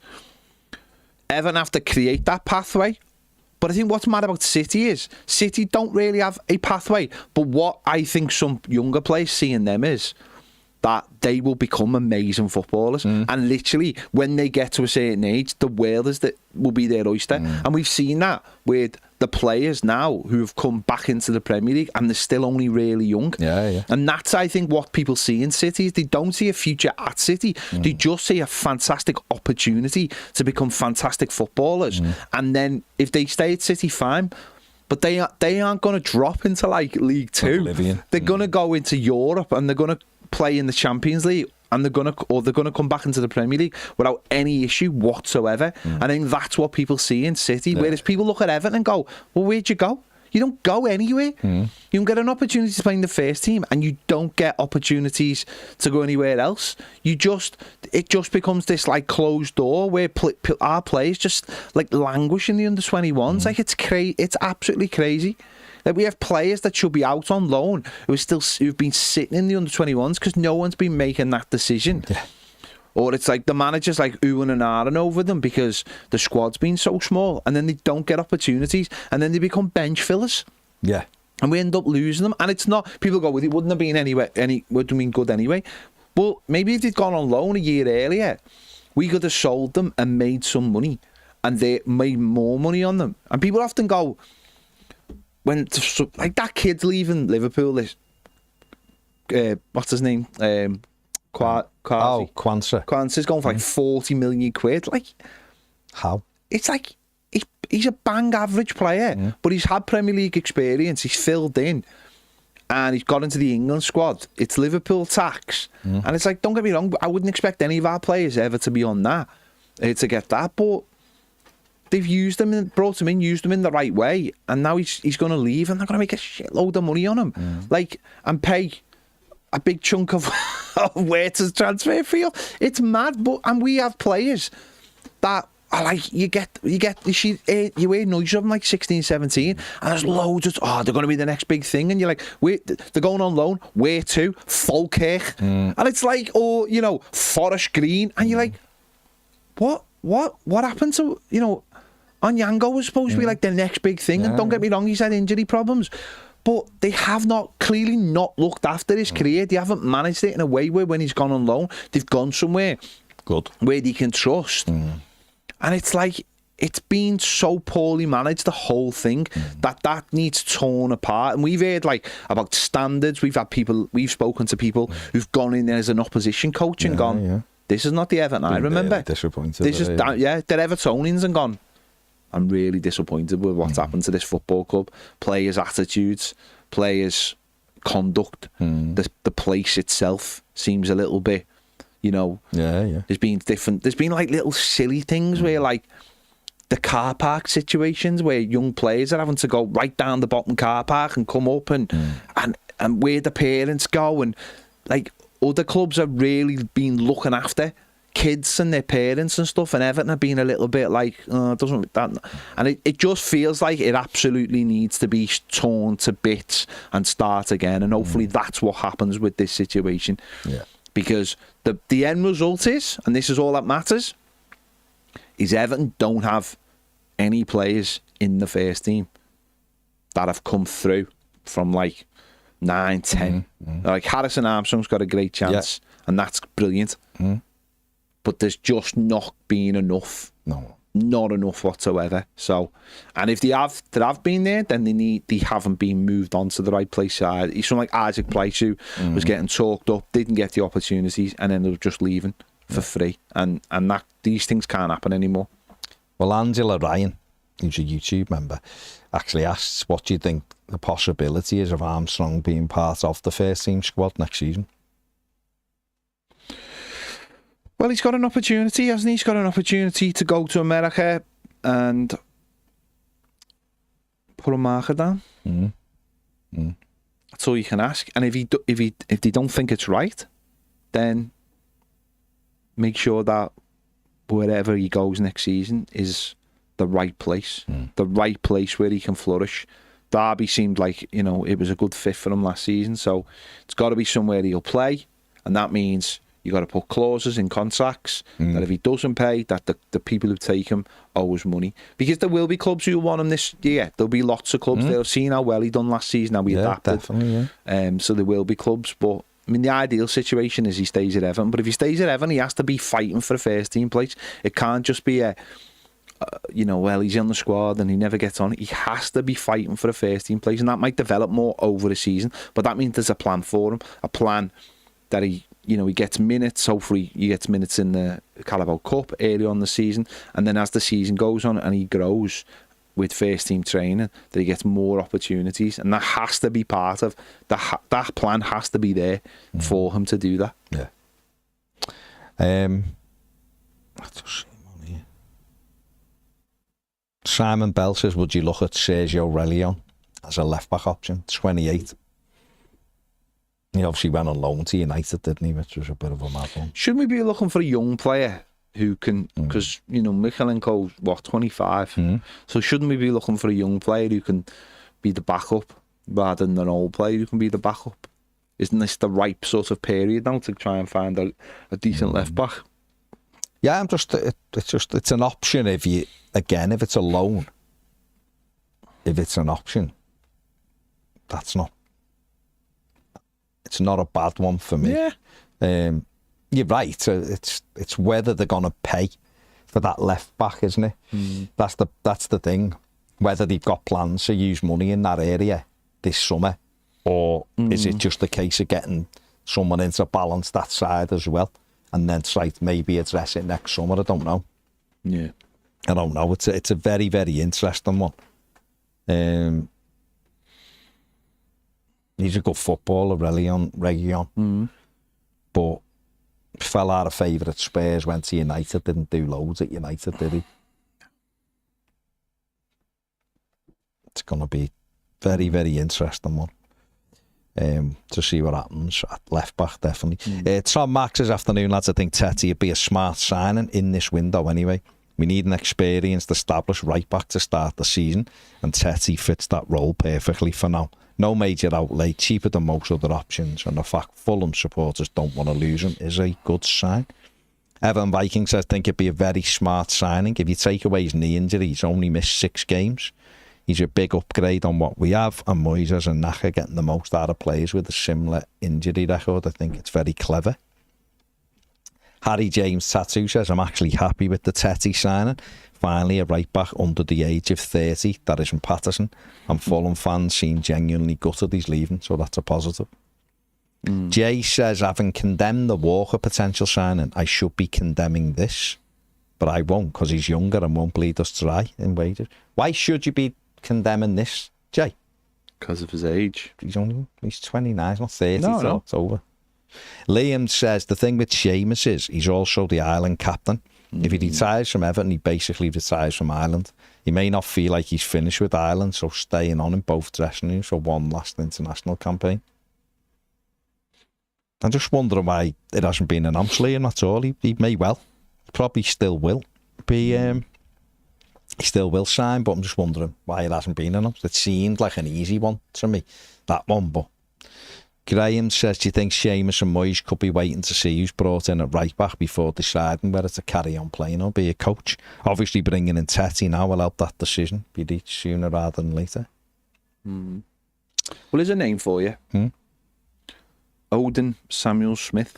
Everton have to create that pathway. But I think what's mad about City is City don't really have a pathway. But what I think some younger players see in them is that they will become amazing footballers. And literally, when they get to a certain age, the world will be their oyster. And we've seen that with the players now who have come back into the Premier League and they're still only really young. Yeah. And that's, I think, what people see in City is they don't see a future at City. They just see a fantastic opportunity to become fantastic footballers. And then if they stay at City, fine. But they aren't going to drop into like League Two. Oblivion. They're going to go into Europe and they're going to play in the Champions League, and they're gonna come back into the Premier League without any issue whatsoever. I think that's what people see in City. Whereas people look at Everton and go, "Well, where'd you go? You don't go anywhere. You don't get an opportunity to play in the first team, and you don't get opportunities to go anywhere else. It just becomes this like closed door where our players just like languish in the under-21s. Like it's absolutely crazy. That we have players that should be out on loan who've been sitting in the under-21s because no one's been making that decision. Yeah. Or it's like the manager's like oohing and ahhing over them because the squad's been so small, and then they don't get opportunities, and then they become bench fillers. Yeah. And we end up losing them. And it's not, people go, well, it wouldn't have been wouldn't have been good anyway. Well, maybe if they'd gone on loan a year earlier, we could have sold them and made some money, and they made more money on them. And people often go, when like that kid's leaving Liverpool, this what's his name? Kwanzaa's going for like 40 million quid. Like, how? It's like he's a bang average player, but he's had Premier League experience. He's filled in, and he's got into the England squad. It's Liverpool tax, and it's like, don't get me wrong, I wouldn't expect any of our players ever to be on that to get that, but they've used him and brought him in, used him in the right way, and now he's going to leave, and they're going to make a shitload of money on him, and pay a big chunk of where to transfer fee. It's mad, and we have players that are like, you hear noise of them like 16, 17, and there's loads of, they're going to be the next big thing, and you're like, they're going on loan, where to? Falkirk, and it's like, Forest Green, and you're like, what happened to, Onyango was supposed to be like the next big thing, and don't get me wrong, he's had injury problems, but they have clearly not looked after his career. They haven't managed it in a way where when he's gone on loan, they've gone somewhere good where they can trust. And it's like, it's been so poorly managed, the whole thing, that needs torn apart. And we've heard about standards. We've spoken to people who've gone in there as an opposition coach and gone, this is not the Everton I remember. Disappointed. This is they're Evertonians and gone, I'm really disappointed with what's happened to this football club. Players' attitudes, players' conduct, the place itself seems a little bit, there's been different. There's been like little silly things where like the car park situations where young players are having to go right down the bottom car park and come up and where the parents go, and like other clubs have really been looking after kids and their parents and stuff, and Everton have been a little bit like, doesn't that, and it just feels like it absolutely needs to be torn to bits and start again, and hopefully that's what happens with this situation. Because the end result is, and this is all that matters, is Everton don't have any players in the first team that have come through from like 9, 10. Like Harrison Armstrong's got a great chance, and that's brilliant. But there's just not been enough No. Not enough whatsoever. So, and if they have been there, then they haven't been moved on to the right place. He's someone like Isaac Price, who was getting talked up, didn't get the opportunities, and ended up just leaving for free. And that these things can't happen anymore. Well, Angela Ryan, who's a YouTube member, actually asks, what do you think the possibility is of Armstrong being part of the first team squad next season? Well, he's got an opportunity, hasn't he? He's got an opportunity to go to America and put a marker down. That's all you can ask. And if they don't think it's right, then make sure that wherever he goes next season is the right place, the right place where he can flourish. Derby seemed like, it was a good fit for him last season, so it's got to be somewhere he'll play, and that means you got to put clauses in contracts that if he doesn't pay, that the people who take him owe us money. Because there will be clubs who want him this year. There'll be lots of clubs. They'll have seen how well he done last season, how he adapted. Definitely, yeah. So there will be clubs, but I mean, the ideal situation is he stays at Everton. But if he stays at Everton, he has to be fighting for a first team place. It can't just be well, he's in the squad and he never gets on. He has to be fighting for a first team place, and that might develop more over the season. But that means there's a plan for him, a plan that he gets minutes. Hopefully he gets minutes in the Carabao Cup early on the season, and then as the season goes on and he grows with first team training, that he gets more opportunities, and that has to be part of that plan. Has to be there for him to do that. Simon Bell says, would you look at Sergio Reguilón as a left back option? 28. He obviously went on loan to United, didn't he? Which was a bit of a mad one. Shouldn't we be looking for a young player who can, because Michalenko's 25, so shouldn't we be looking for a young player who can be the backup rather than an old player who can be the backup? Isn't this the ripe sort of period now to try and find a decent left back? Yeah, it's an option if it's a loan. If it's an option, it's not a bad one for me. Yeah. You're right. It's whether they're going to pay for that left back, isn't it? That's the thing. Whether they've got plans to use money in that area this summer, or is it just a case of getting someone in to balance that side as well, and then maybe address it next summer? I don't know. Yeah, I don't know. It's a very, very interesting one. He's a good footballer, Reguilón. But fell out of favour at Spurs, went to United, didn't do loads at United, did he? It's going to be very, very interesting one to see what happens at left back, definitely. Tom Max this afternoon, lads, I think Tete would be a smart signing in this window anyway. We need an experienced, established right back to start the season, and Tete fits that role perfectly for now. No major outlay, cheaper than most other options, and the fact Fulham supporters don't want to lose him is a good sign. Evan Viking says, think it'd be a very smart signing. If you take away his knee injury, he's only missed 6 games. He's a big upgrade on what we have, and Moises and Naka getting the most out of players with a similar injury record. I think it's very clever. Harry James Tattoo says, I'm actually happy with the Tete signing. Finally, a right back under the age of 30. That isn't Patterson. And Fulham fans seem genuinely gutted he's leaving, so that's a positive. Jay says, having condemned the Walker potential signing, I should be condemning this, but I won't, because he's younger and won't bleed us dry in wages. Why should you be condemning this, Jay? Because of his age. He's 29, he's not 30, no, so it's over. Liam says, the thing with Seamus is he's also the Ireland captain. If he retires from Everton, he basically retires from Ireland. He may not feel like he's finished with Ireland, so staying on in both dressing rooms for one last international campaign. I'm just wondering why it hasn't been announced, Liam, that's all. He may well. He probably still will be. He still will sign, but I'm just wondering why it hasn't been announced. It seemed like an easy one to me, that one, but Graham says, do you think Seamus and Moyes could be waiting to see who's brought in at right back before deciding whether to carry on playing or be a coach? Obviously, bringing in Tete now will help that decision be reached sooner rather than later. Well, there's a name for you. Odin Samuel Smith.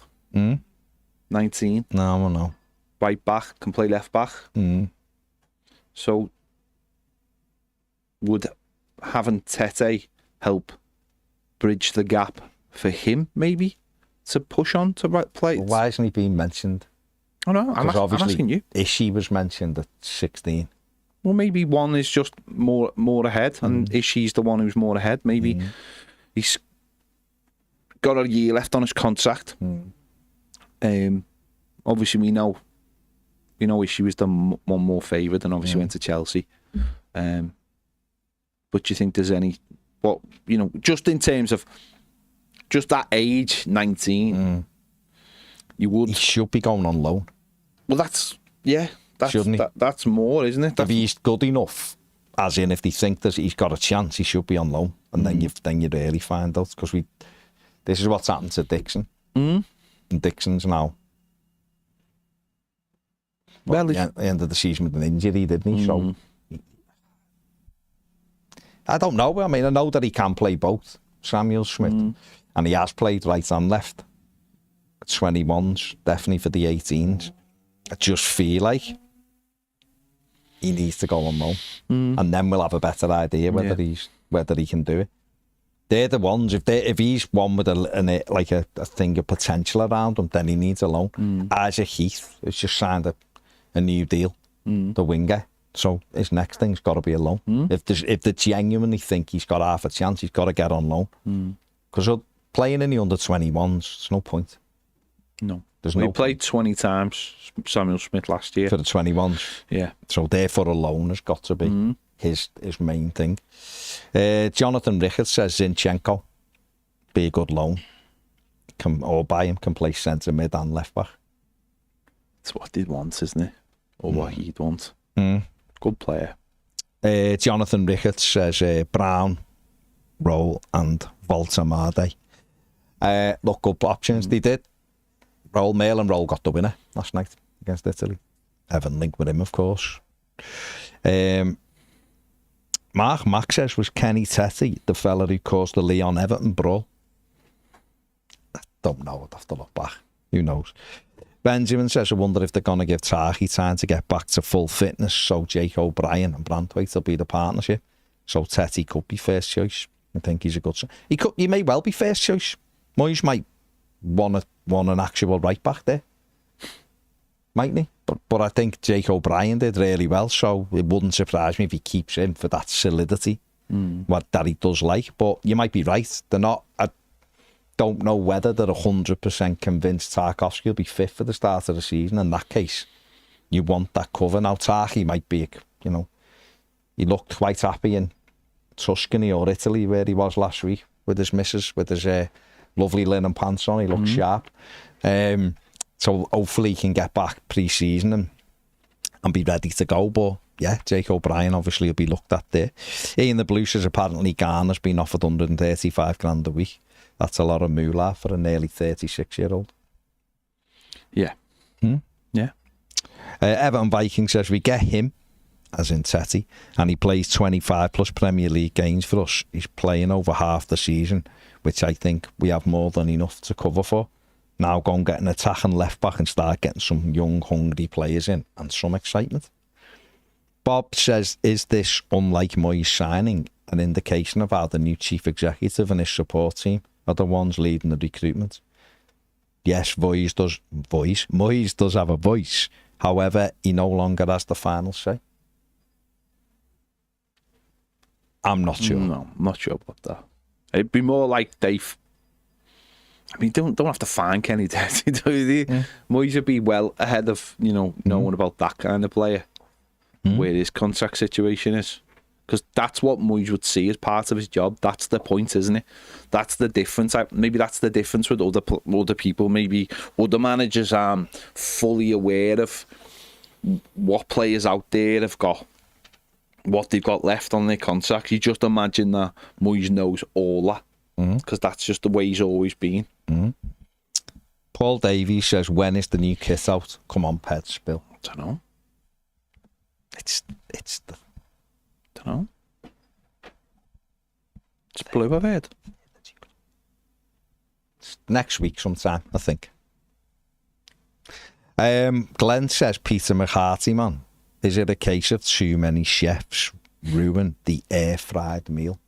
19. No. Right back, can play left back. So would having Tete help bridge the gap for him, maybe, to push on to play? Well, why isn't he being mentioned? I don't know. I'm Obviously, asking you. Ishii was mentioned at 16. Well, maybe one is just more ahead, and Ishii's the one who's more ahead. Maybe he's got a year left on his contract. Obviously, we know Ishii was the one more favoured, and obviously went to Chelsea. But do you think there's any, just in terms of just that age, 19, he should be going on loan. Well, that's Shouldn't he? That's more, isn't it? If he's good enough, as in if they think that he's got a chance, he should be on loan, and then you really find out, because this is what's happened to Dixon, and Dixon's now. Well, at the end of the season with an injury, didn't he? So I don't know. I mean, I know that he can play both, Samuel Schmidt, and he has played right and left. 21s, definitely for the 18s. I just feel like he needs to go on loan, and then we'll have a better idea whether he can do it. They're the ones. If he's one with a thing of potential around him, then he needs a loan. Isaac Heath has just signed a new deal, the winger. So his next thing's got to be a loan. If they genuinely think he's got half a chance, he's got to get on loan. Because playing in the under 21s, there's no point. No. We played 20 times, Samuel Smith, last year. For the 21s. Yeah. So therefore a loan has got to be his main thing. Jonathan Ricketts says Zinchenko, be a good loan. Or buy him, can play centre mid and left back. It's what he'd want, isn't it? Or what he'd want. Good player. Jonathan Ricketts says Brown, Roll and Voltamade. Look, good options. They did. Mail and Roll got the winner last night against Italy. Evan linked with him, of course. Mark Mack says, was Kenny Tete the fella who caused the Leon Everton brawl? I don't know. I'd have to look back. Who knows? Benjamin says, I wonder if they're going to give Taki time to get back to full fitness, so Jake O'Brien and Brantwaite will be the partnership. So Tete could be first choice. I think he's a good son. He may well be first choice. Moyes might want an actual right back there, mightn't he? But I think Jake O'Brien did really well, so it wouldn't surprise me if he keeps him for that solidity that he does like. But you might be right. They're not. I don't know whether they're 100% convinced Tarkowski will be fit for the start of the season. In that case, you want that cover. Now Tarky might be, he looked quite happy in Tuscany or Italy where he was last week with his missus, with his lovely linen pants on. He looked sharp. So hopefully he can get back pre-season and be ready to go. But yeah, Jake O'Brien obviously will be looked at there. Ian the Blue says apparently Garner's been offered 135 grand a week. That's a lot of moolah for a nearly 36-year-old. Yeah. Yeah. Everton Viking says we get him, as in Tete, and he plays 25 plus Premier League games for us. He's playing over half the season, which I think we have more than enough to cover for. Now go and get an attacking left back and start getting some young, hungry players in and some excitement. Bob says, is this, unlike Moyes signing, an indication of how the new chief executive and his support team are the ones leading the recruitment? Yes, Moyes does have a voice. However, he no longer has the final say. I'm not sure. No, I'm not sure about that. It'd be more like Dave. I mean, don't have to find Kenny Tete, do you? Moyes would be well ahead of, knowing about that kind of player, where his contract situation is. Because that's what Moyes would see as part of his job. That's the point, isn't it? That's the difference. Maybe that's the difference with other people. Maybe other managers aren't fully aware of what players out there have got, what they've got left on their contract. You just imagine that Moyes knows all that, because that's just the way he's always been. Paul Davies says, when is the new kit out? Come on, Peds, Bill. I don't know. It's the... don't know. It's blue, I've heard. It's next week sometime, I think. Glenn says, Peter McCarthy, man. is it a case of too many chefs ruin the air-fried meal?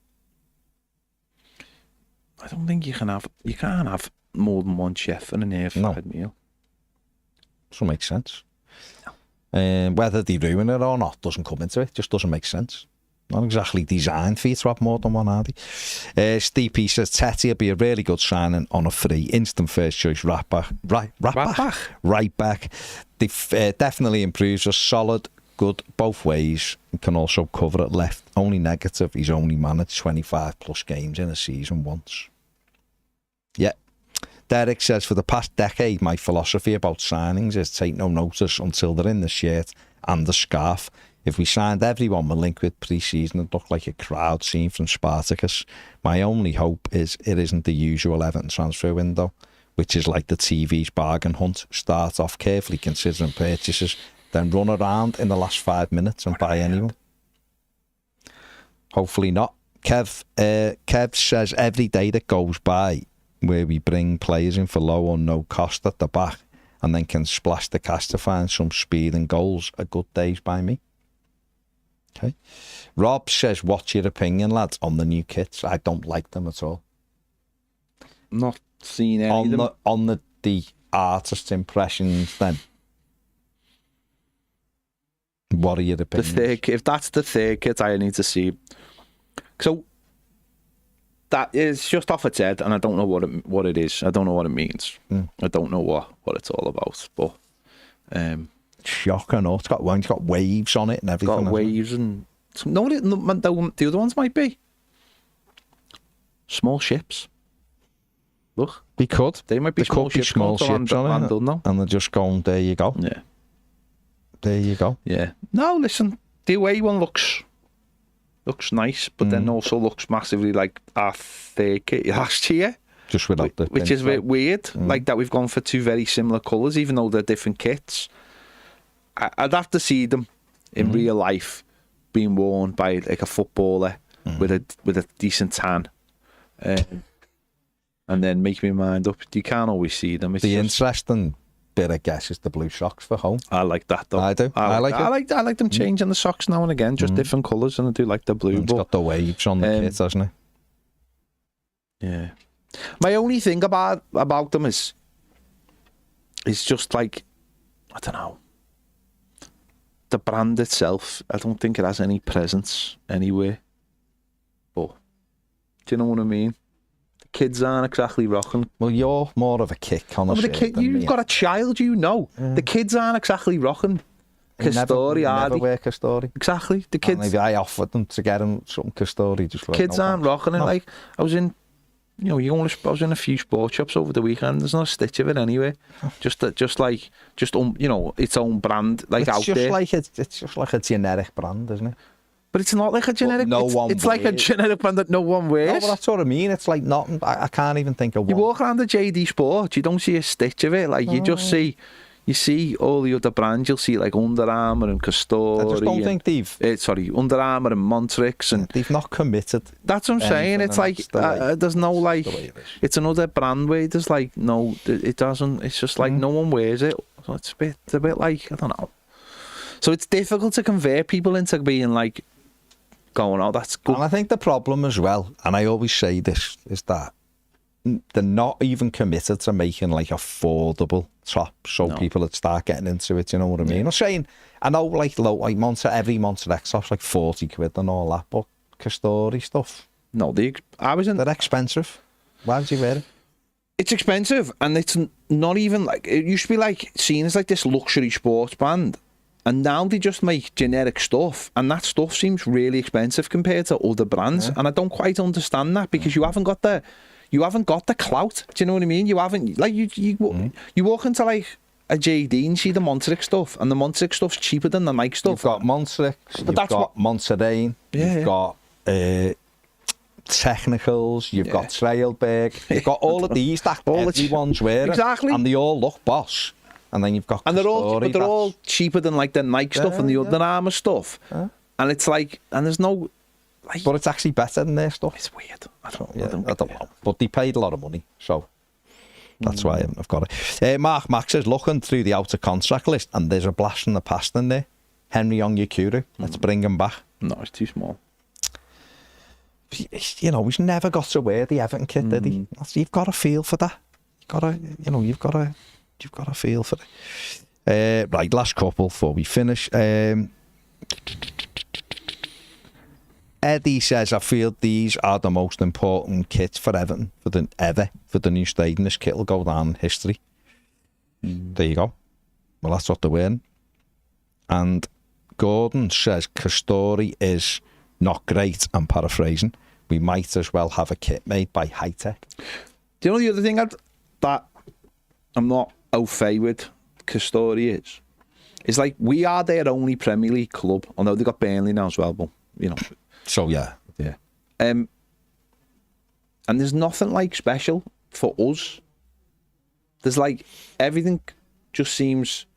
I don't think you can't have more than one chef in an air-fried meal. Doesn't make sense. Whether they ruin it or not doesn't come into it. Just doesn't make sense. Not exactly designed for you to have more than one, are they? Steve P says Tete will be a really good signing on a free, instant first choice right back. Definitely improves us. Solid, good both ways. Can also cover at left. Only negative, he's only managed 25 plus games in a season once. Yeah. Derek says, for the past decade, my philosophy about signings is take no notice until they're in the shirt and the scarf. If we signed everyone we're linked with pre-season, it looked like a crowd scene from Spartacus. My only hope is it isn't the usual Everton transfer window, which is like the TV's bargain hunt. Start off carefully considering purchases, then run around in the last 5 minutes and buy anyone. Hopefully not. Kev says, every day that goes by where we bring players in for low or no cost at the back and then can splash the cash to find some speed and goals are good days by me. Okay. Rob says, what's your opinion, lads, on the new kits? I don't like them at all. Not seen any of them. On the artist's impressions, then. What are your opinions? If that's the third kit, I need to see. So, that is just off its head, and I don't know what it is. I don't know what it means. I don't know what it's all about. But shocking, it's got waves on it and everything. Got waves and the other ones might be small ships. Look, they might be small ships on it, and they're just going. There you go. Yeah, there you go. Yeah. No, listen, the away one looks nice, but then also looks massively like our third kit last year. Just without the which is a bit weird, like that we've gone for two very similar colours, even though they're different kits. I'd have to see them in real life being worn by like a footballer with a decent tan, and then make my mind up. You can't always see them. It's the interesting bit, I guess, is the blue socks for home. I like that though. I do. I like them changing the socks now and again, just different colours, and I do like the blue. It's got the waves on the kit, hasn't it? Yeah. My only thing about them is just like, I don't know. The brand itself, I don't think it has any presence anywhere. But do you know what I mean? The kids aren't exactly rocking. Well, you're more of a kick on you've got a child, you know. The kids aren't exactly rocking. Castore, never wear Castore. Exactly. The kids. Maybe I offered them to get them something Castore. Just like, kids aren't rocking it. Like I was in. I was in a few sports shops over the weekend. There's not a stitch of it anyway. Just its own brand, like it's out just there. It's just like a generic brand, isn't it? But it's not like a generic. It's like a generic brand that no one wears. No, but that's what I mean. It's like nothing. I can't even think of one. You walk around the JD Sports, you don't see a stitch of it. Like you just see. You see all the other brands. You'll see like Under Armour and Castore. I just don't think they've. Under Armour and Montrix, and they've not committed. That's what I'm saying. It's like there's no like. It's another brand where there's like no. It doesn't. It's just like no one wears it. So it's a bit like, I don't know. So it's difficult to convert people into being like going, oh, that's good. And I think the problem as well, and I always say this, is that they're not even committed to making like affordable tops, so people would start getting into it. You know what I mean? I'm saying, I know like every Monster X top's like 40 quid and all that, but Castore stuff. No, they're expensive. Why would you wear it? It's expensive, and it's not even like it used to be like seen as like this luxury sports brand, and now they just make generic stuff, and that stuff seems really expensive compared to other brands, and I don't quite understand that because you haven't got the clout. Do you know what I mean? You haven't, like, you walk into like a JD and see the Montrix stuff, and the Montrix stuff's cheaper than the Nike stuff. You've got Montrix, you've got Montserrat, you've got Technicals, you've got Trailberg, you've got all of these that everyone's wearing, exactly, and they all look boss. And then you've got and they're all cheaper than like the Nike stuff and the Under Armour stuff, and it's like, and there's no. Like, but it's actually better than their stuff. It's weird. I don't know. But they paid a lot of money, so that's why I've got it. Mark Max is looking through the outer contract list, and there's a blast from the past in there. Henry Onyekuru. Let's bring him back. No, it's too small. You know, he's never got to wear the Everton kit, did he? You've got to feel for that. You've got to feel for it. Right, last couple before we finish. Eddie says, I feel these are the most important kits for Everton for the new stadium. This kit will go down in history. There you go. Well, that's what they're wearing. And Gordon says, Castore is not great. I'm paraphrasing. We might as well have a kit made by High Tech. Do you know the other thing that I'm not au fait with Castore is like, we are their only Premier League club. I know they've got Burnley now as well, but, you know. So, yeah. And there's nothing like special for us. There's like, everything just seems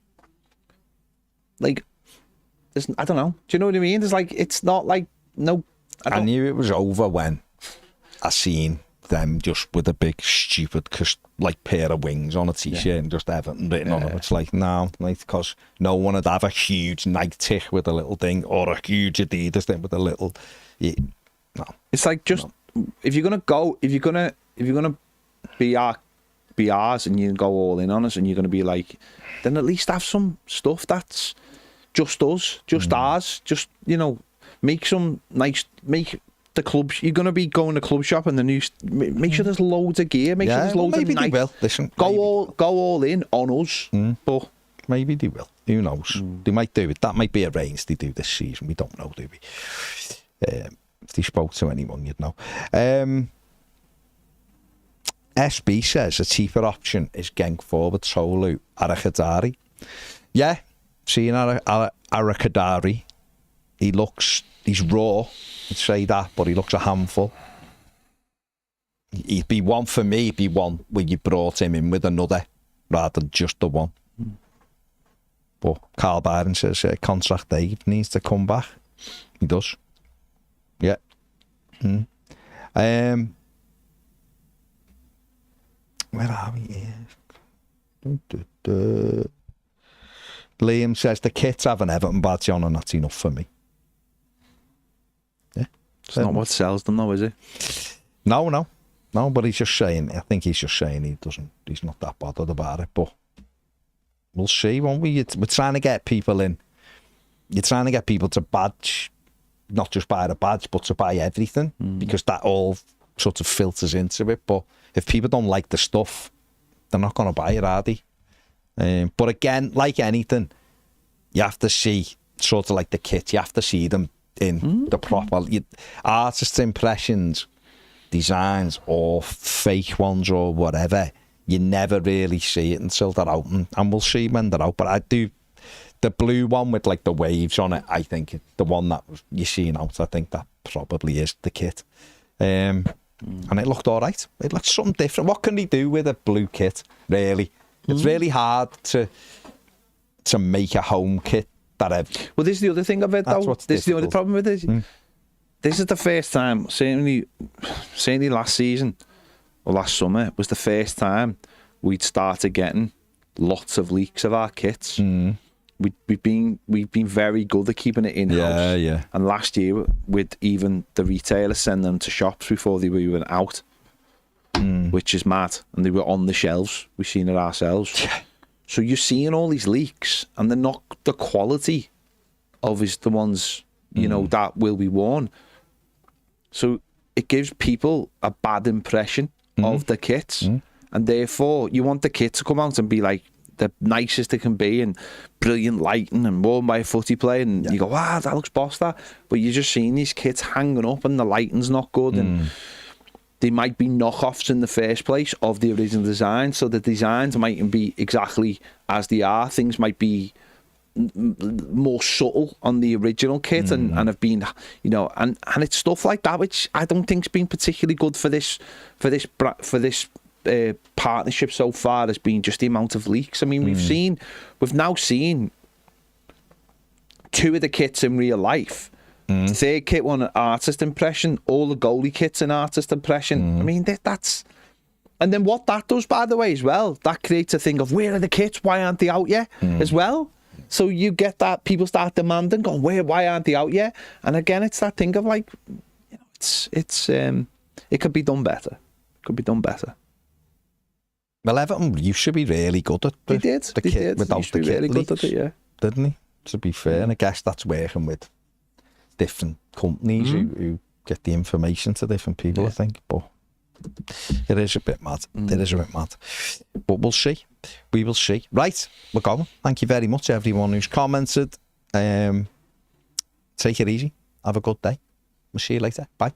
like, I don't know. Do you know what I mean? There's like, it's not like, no. I knew it was over when I seen them just with a big stupid like pair of wings on a t-shirt and just Everton written on it. It's like, no, like, because no one would have a huge Nike with a little thing or a huge Adidas thing with a little. No, it's like, just if you're gonna be ours and you go all in on us and you're gonna be like, then at least have some stuff that's just us, just ours, just, you know, make some nice, make the clubs, you're going to be going to club shop and the new, make sure there's loads of gear, make sure there's loads maybe of they will. Listen, go all in on us, but maybe they will. Who knows? They might do it. That might be arranged to do this season. We don't know, do we? If they spoke to anyone, you'd know. SB says a cheaper option is Genk forward Solu Arakadari. Yeah, seeing Arakadari, he's raw, I'd say that, but he looks a handful. He'd be one for me, he'd be one where you brought him in with another rather than just the one. But Carl Byron says contract Dave needs to come back. He does. Yeah. Where are we here? Liam says the kits have an Everton badge on and that's enough for me. Yeah. It's not what sells them though, is it? No, but he's just saying, I think he's just saying he's not that bothered about it, but we'll see, won't we? We're trying to get people in. You're trying to get people to badge, not just buy the badge, but to buy everything, because that all sort of filters into it. But if people don't like the stuff, they're not going to buy it, are they? But again, like anything, you have to see sort of like the kit. You have to see them in the proper artist impressions, designs, or fake ones or whatever. You never really see it until they're out, and we'll see when they're out. But I do, the blue one with like the waves on it, I think the one that you're seeing out, I think that probably is the kit. And it looked all right. It looked something different. What can they do with a blue kit, really? It's really hard to make a home kit that well, this is the other thing of it, though. This is the other problem with this. This is the first time, certainly last season or last summer, was the first time we'd started getting lots of leaks of our kits. We've been very good at keeping it in-house. Yeah. And last year, with even the retailers send them to shops before they were even out, which is mad. And they were on the shelves. We've seen it ourselves. So you're seeing all these leaks, and they're not the quality of the ones, you know, that will be worn. So it gives people a bad impression of the kits. And therefore, you want the kit to come out and be like the nicest it can be, and brilliant lighting, and worn by a footy player, and you go, wow, that looks boss, that. But you're just seeing these kits hanging up and the lighting's not good, and they might be knockoffs in the first place of the original design, so the designs mightn't be exactly as they are. Things might be more subtle on the original kit and have been, you know, and it's stuff like that which I don't think's been particularly good for this partnership so far. Has been just the amount of leaks. I mean, we've now seen two of the kits in real life. Third kit one an artist impression, all the goalie kits an artist impression. I mean, that's, and then what that does, by the way, as well, that creates a thing of, where are the kits? Why aren't they out yet? As well, So you get that people start demanding, going, why aren't they out yet? And again, it's that thing of like, you know, it could be done better. Could be done better. Well, Everton used to be really good at the kit without the kit really leaks, good at it, yeah. didn't he? To be fair, and I guess that's working with different companies who get the information to different people, I think. But it is a bit mad. It is a bit mad. But we'll see. We will see. Right, we're going. Thank you very much, everyone who's commented. Take it easy. Have a good day. We'll see you later. Bye.